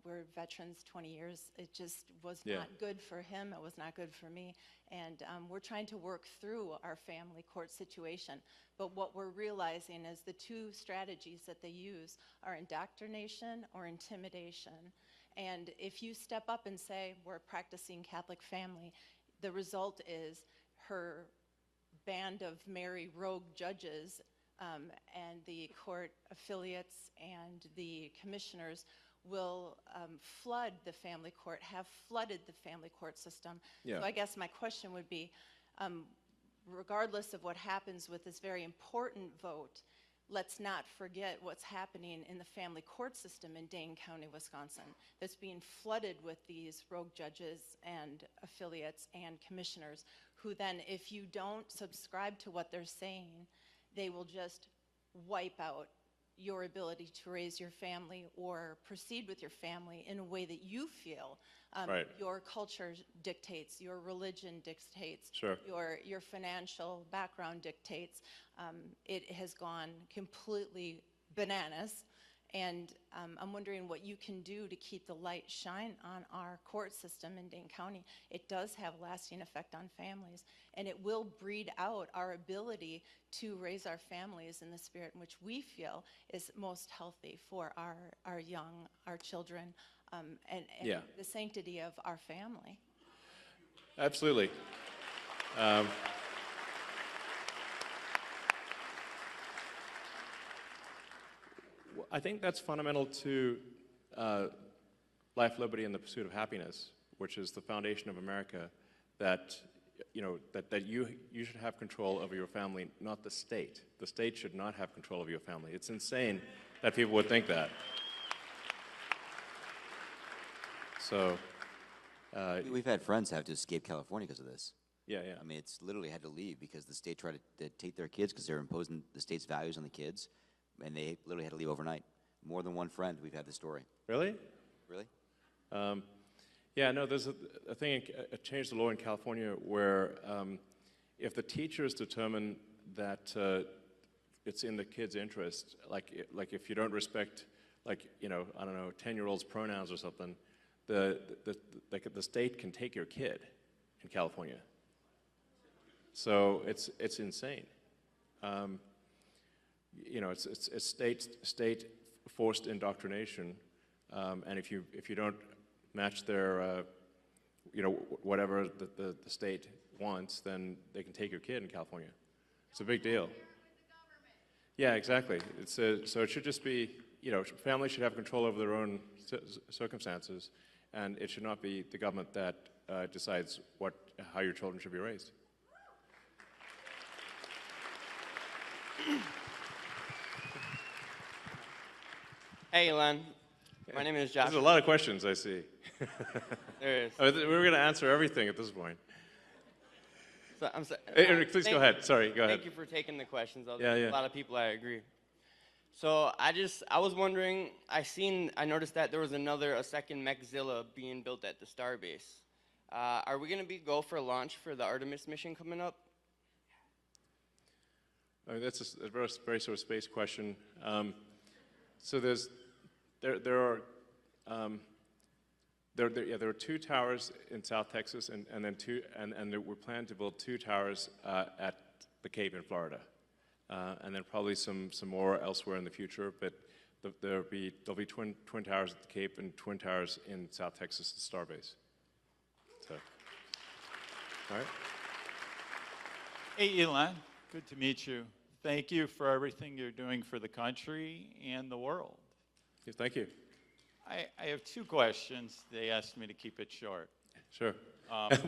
We're veterans, 20 years. It just was not good for him. It was not good for me. And we're trying to work through our family court situation. But what we're realizing is the two strategies that they use are indoctrination or intimidation. And if you step up and say, we're a practicing Catholic family, the result is her band of merry rogue judges and the court affiliates and the commissioners will flood the family court, have flooded the family court system. Yeah. So I guess my question would be, regardless of what happens with this very important vote, let's not forget what's happening in the family court system in Dane County, Wisconsin, that's being flooded with these rogue judges and affiliates and commissioners who then, if you don't subscribe to what they're saying, they will just wipe out your ability to raise your family or proceed with your family in a way that you feel your culture dictates, your religion dictates, your financial background dictates. It has gone completely bananas. And I'm wondering what you can do to keep the light shine on our court system in Dane County. It does have a lasting effect on families, and it will breed out our ability to raise our families in the spirit in which we feel is most healthy for our young, our children, and the sanctity of our family. Absolutely. I think that's fundamental to life, liberty, and the pursuit of happiness, which is the foundation of America. That you should have control over your family, not the state. The state should not have control over your family. It's insane that people would think that. So we've had friends have to escape California because of this. Yeah. I mean, it's literally had to leave because the state tried to take their kids because they're imposing the state's values on the kids. And they literally had to leave overnight. More than one friend, we've had this story. Really? Really? Yeah, no, there's a thing, a change the law in California where if the teachers determine that it's in the kid's interest, like if you don't respect, I don't know, 10-year-old's pronouns or something, the state can take your kid in California. So it's insane. you know, it's state forced indoctrination, and if you don't match their, you know, whatever the state wants, then they can take your kid in California. It's a big deal. Yeah, exactly. So it should just be, you know, families should have control over their own circumstances, and it should not be the government that decides how your children should be raised. Hey, Elon. My name is Josh. There's a lot of questions, I see. There is. We were going to answer everything at this point. So, I'm sorry. Please go ahead. Sorry, go ahead. Thank you for taking the questions. Yeah. A lot of people, I agree. So I was wondering, I noticed that there was a second Mechzilla being built at the Starbase. Are we going to go for a launch for the Artemis mission coming up? I mean, that's a very sort of space question. So there are 2 towers in South Texas, and then we're planning to build 2 towers at the Cape in Florida, and then probably some more elsewhere in the future. But there'll be twin towers at the Cape and twin towers in South Texas at Starbase. So, all right. Hey, Elon. Good to meet you. Thank you for everything you're doing for the country and the world. Yeah, thank you. I have 2 questions. They asked me to keep it short. Sure.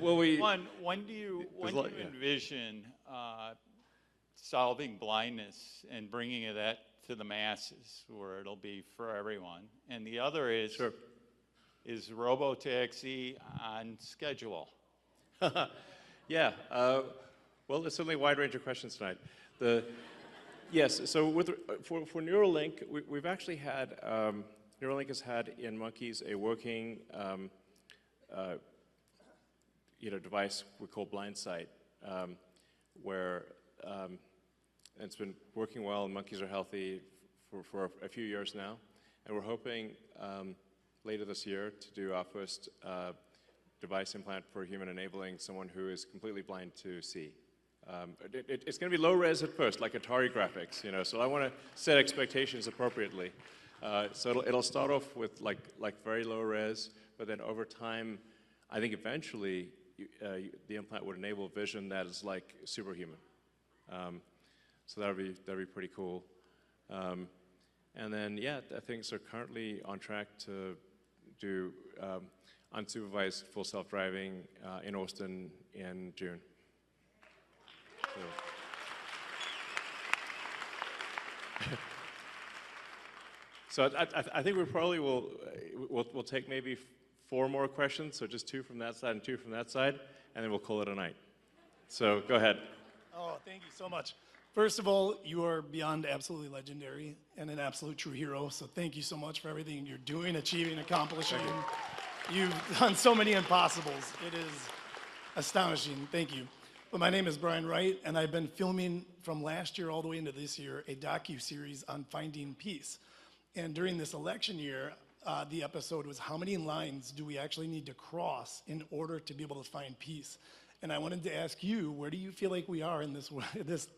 When do you envision solving blindness and bringing that to the masses, where it'll be for everyone? And the other is, is robotaxi on schedule? Yeah. Well, there's certainly a wide range of questions tonight. Yes. So for Neuralink, we've actually had. Neuralink has had in monkeys a working, device we call blind sight, where it's been working well, and monkeys are healthy for a few years now, and we're hoping later this year to do our first device implant for human, enabling someone who is completely blind to see. It's going to be low res at first, like Atari graphics, you know. So I want to set expectations appropriately. So it'll start off with like very low res, but then over time, I think eventually the implant would enable vision that is like superhuman. So that'd be pretty cool. And then things are currently on track to do unsupervised full self-driving in Austin in June. So I think we probably we'll take maybe 4 more questions, so just 2 from that side and 2 from that side, and then we'll call it a night. So go ahead. Oh, thank you so much. First of all, you are beyond absolutely legendary and an absolute true hero, so thank you so much for everything you're doing, achieving, accomplishing. You've done so many impossibles. It is astonishing. Thank you. But my name is Brian Wright, and I've been filming from last year all the way into this year a docu-series on finding peace. And during this election year, the episode was how many lines do we actually need to cross in order to be able to find peace? And I wanted to ask you, where do you feel like we are in this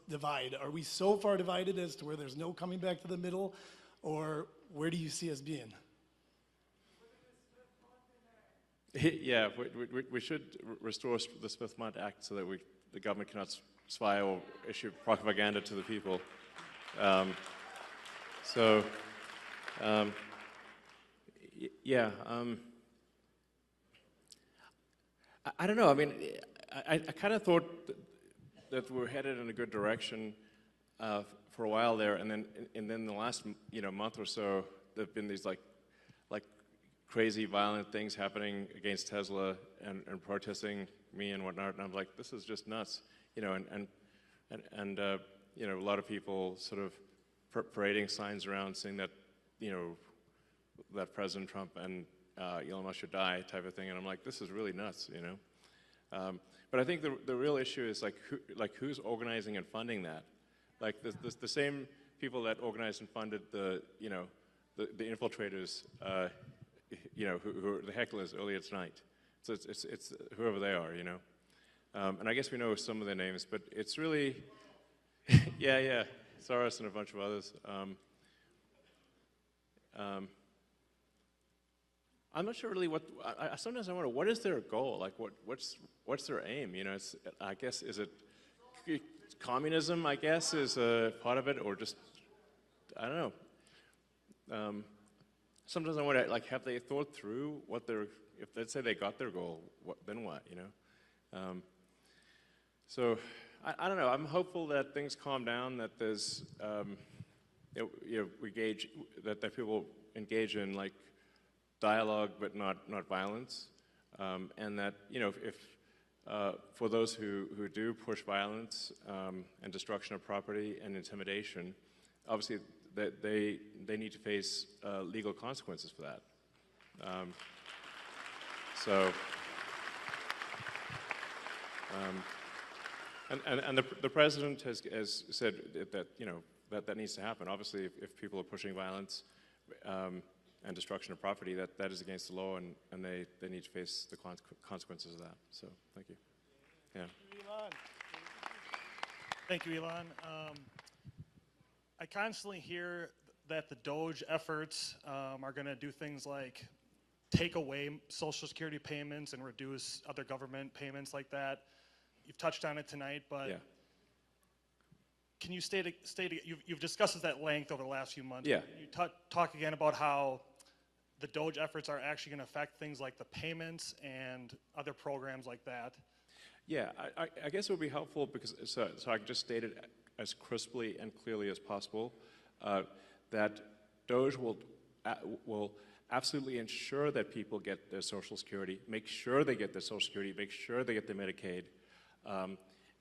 divide? Are we so far divided as to where there's no coming back to the middle, or where do you see us being? Yeah, we should restore the Smith-Mundt Act so that the government cannot spy or issue propaganda to the people. I don't know. I mean, I kind of thought that we're headed in a good direction for a while there, and then the last month or so, there've been these like crazy violent things happening against Tesla and protesting me and whatnot, and I'm like, this is just nuts, and a lot of people sort of parading signs around saying that that President Trump and Elon Musk should die type of thing, and I'm like, this is really nuts, But I think the real issue is who's organizing and funding that, like the same people that organized and funded the infiltrators, who are the hecklers earlier tonight. So it's whoever they are, and I guess we know some of their names, but it's really, yeah. Soros and a bunch of others. I'm not sure really what. Sometimes I wonder what is their goal? Like what's their aim? You know, I guess is it communism? I guess is a part of it, or just I don't know. Sometimes I wonder, like, have they thought through what their if let's say they got their goal, then what? You know. So I don't know. I'm hopeful that things calm down. That there's that people engage in like dialogue, but not violence, and that if for those who do push violence and destruction of property and intimidation, obviously that they need to face legal consequences for that. And the president has said that that needs to happen. Obviously, if people are pushing violence and destruction of property, that is against the law, and they need to face the consequences of that. So, thank you. Yeah. Thank you, Elon. I constantly hear that the DOGE efforts are going to do things like take away Social Security payments and reduce other government payments like that. You've touched on it tonight, but yeah. Can you state you've discussed this at length over the last few months. Yeah. Can you talk again about how the DOGE efforts are actually going to affect things like the payments and other programs like that? Yeah, I guess it would be helpful because so I can just state it as crisply and clearly as possible that DOGE will absolutely ensure that people get their Social Security, make sure they get their Social Security, make sure they get their Medicaid,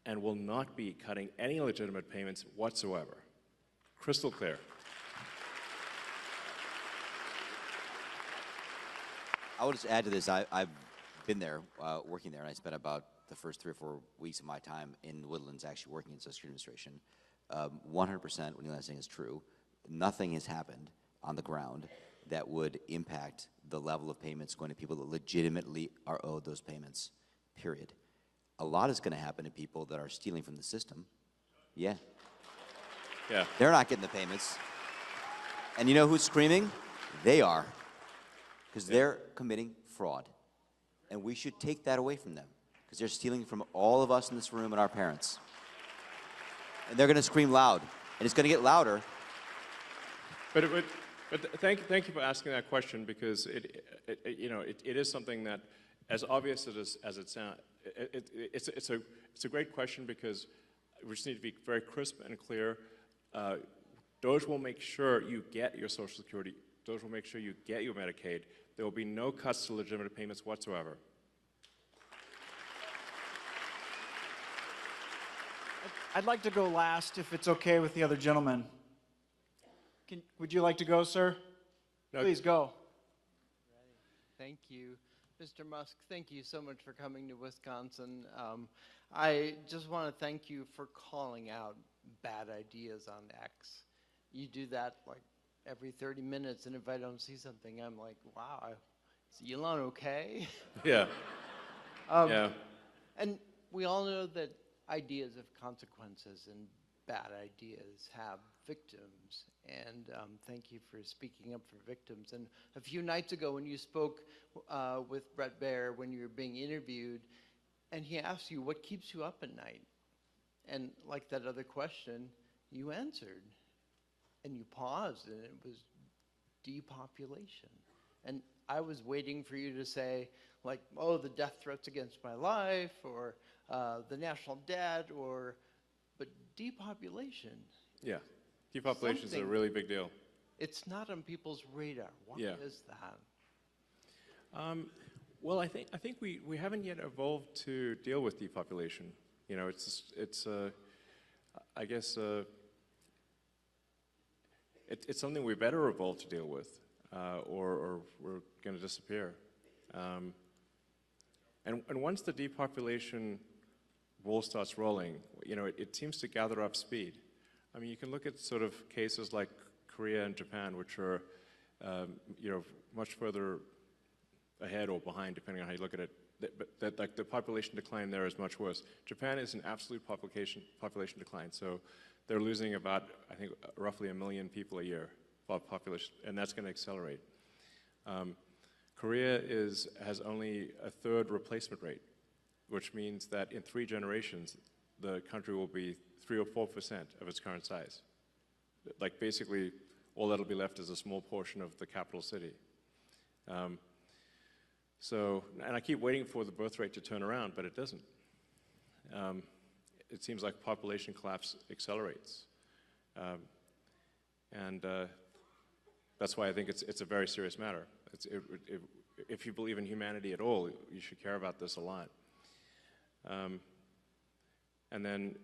and will not be cutting any legitimate payments whatsoever. Crystal clear. I would just add to this, I've been there, working there, and I spent about the first 3 or 4 weeks of my time in the Woodlands actually working in Social Security Administration. 100% what Elon's saying is true. Nothing has happened on the ground that would impact the level of payments going to people that legitimately are owed those payments, period. A lot is going to happen to people that are stealing from the system. Yeah. Yeah. They're not getting the payments. And you know who's screaming? They are. Because they're committing fraud. And we should take that away from them. Because they're stealing from all of us in this room and our parents. And they're going to scream loud. And it's going to get louder. But thank you for asking that question, because it is something that, as obvious as it sounds, it's a great question, because we just need to be very crisp and clear. DOGE will make sure you get your Social Security. DOGE will make sure you get your Medicaid. There will be no cuts to legitimate payments whatsoever. I'd like to go last, if it's okay with the other gentleman. Would you like to go, sir? No. Please go. Thank you. Mr. Musk, thank you so much for coming to Wisconsin. I just want to thank you for calling out bad ideas on X. You do that like every 30 minutes, and if I don't see something, I'm like, wow, is Elon okay? Yeah. Yeah. And we all know that ideas of consequences and bad ideas have victims, and thank you for speaking up for victims. And a few nights ago when you spoke with Brett Baer, when you were being interviewed, and he asked you, what keeps you up at night? And like that other question, you answered, and you paused, and it was depopulation. And I was waiting for you to say, like, oh, the death threats against my life, or the national debt, but depopulation. Yeah, depopulation is a really big deal. It's not on people's radar. Why is that? Well, I think we haven't yet evolved to deal with depopulation. You know, it's something we better evolve to deal with, or we're going to disappear. And once the depopulation ball starts rolling, you know, it seems to gather up speed. I mean, you can look at sort of cases like Korea and Japan, which are, you know, much further ahead or behind, depending on how you look at it. But like the population decline there is much worse. Japan is an absolute population decline, so they're losing about, I think roughly 1 million people a year population, and that's going to accelerate. Korea has only a third replacement rate, which means that in 3 generations, the country will be 3 or 4% of its current size. Like basically, all that'll be left is a small portion of the capital city. And I keep waiting for the birth rate to turn around, but it doesn't. It seems like population collapse accelerates. That's why I think it's a very serious matter. If you believe in humanity at all, you should care about this a lot. And then,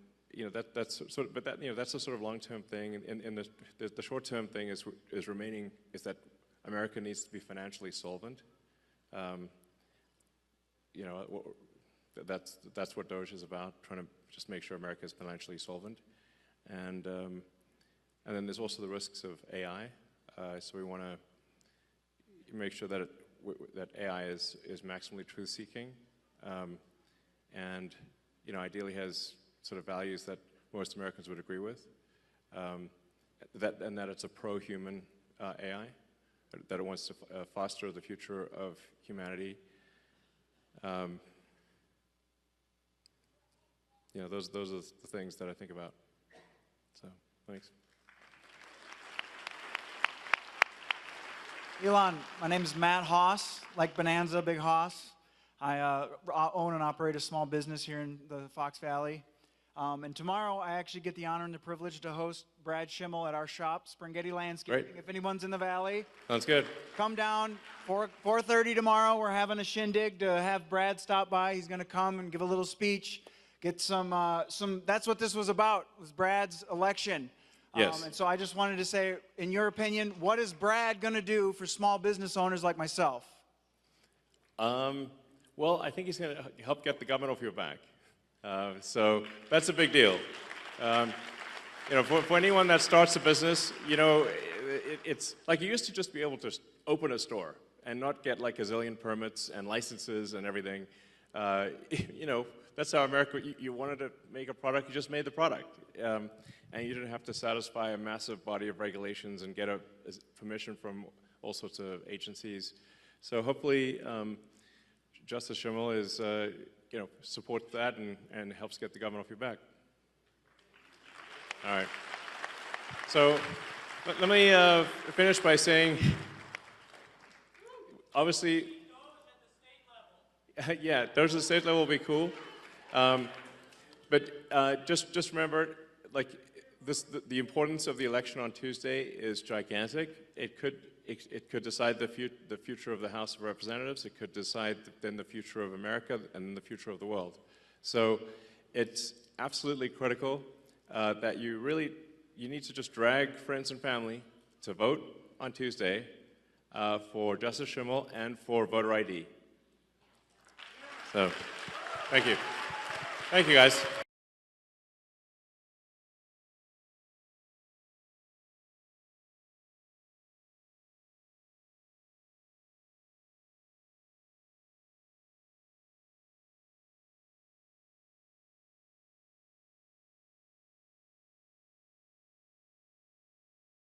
that's sort of, but that's a sort of long-term thing. And the short-term thing is that America needs to be financially solvent. That's what DOGE is about, trying to just make sure America is financially solvent. And then there's also the risks of AI. So we want to make sure that that AI is maximally truth-seeking, and ideally has sort of values that most Americans would agree with. That it's a pro-human AI, that it wants to foster the future of humanity. Those are the things that I think about. So, thanks. Elon, my name is Matt Haas, like Bonanza, Big Haas. I own and operate a small business here in the Fox Valley. And tomorrow I actually get the honor and the privilege to host Brad Schimmel at our shop, Springhetti Landscaping. Great. If anyone's in the valley, sounds good. Come down 4:30 tomorrow. We're having a shindig to have Brad stop by. He's going to come and give a little speech, get some. That's what this was about. Was Brad's election. Yes. And so I just wanted to say, in your opinion, what is Brad going to do for small business owners like myself? Well, I think he's going to help get the government off your back. So that's a big deal. For anyone that starts a business, it's like you used to just be able to open a store and not get like a zillion permits and licenses and everything. That's how America, you wanted to make a product, you just made the product. And you didn't have to satisfy a massive body of regulations and get permission from all sorts of agencies. So hopefully, Justice Schimmel is, supports that and helps get the government off your back. All right. So let me finish by saying, obviously, yeah, DOGE at the state level will be cool. But just remember, like, the importance of the election on Tuesday is gigantic. It could decide the future of the House of Representatives. It could decide then the future of America and the future of the world. So it's absolutely critical that you need to just drag friends and family to vote on Tuesday for Justice Schimmel and for voter ID. So, thank you. Thank you, guys.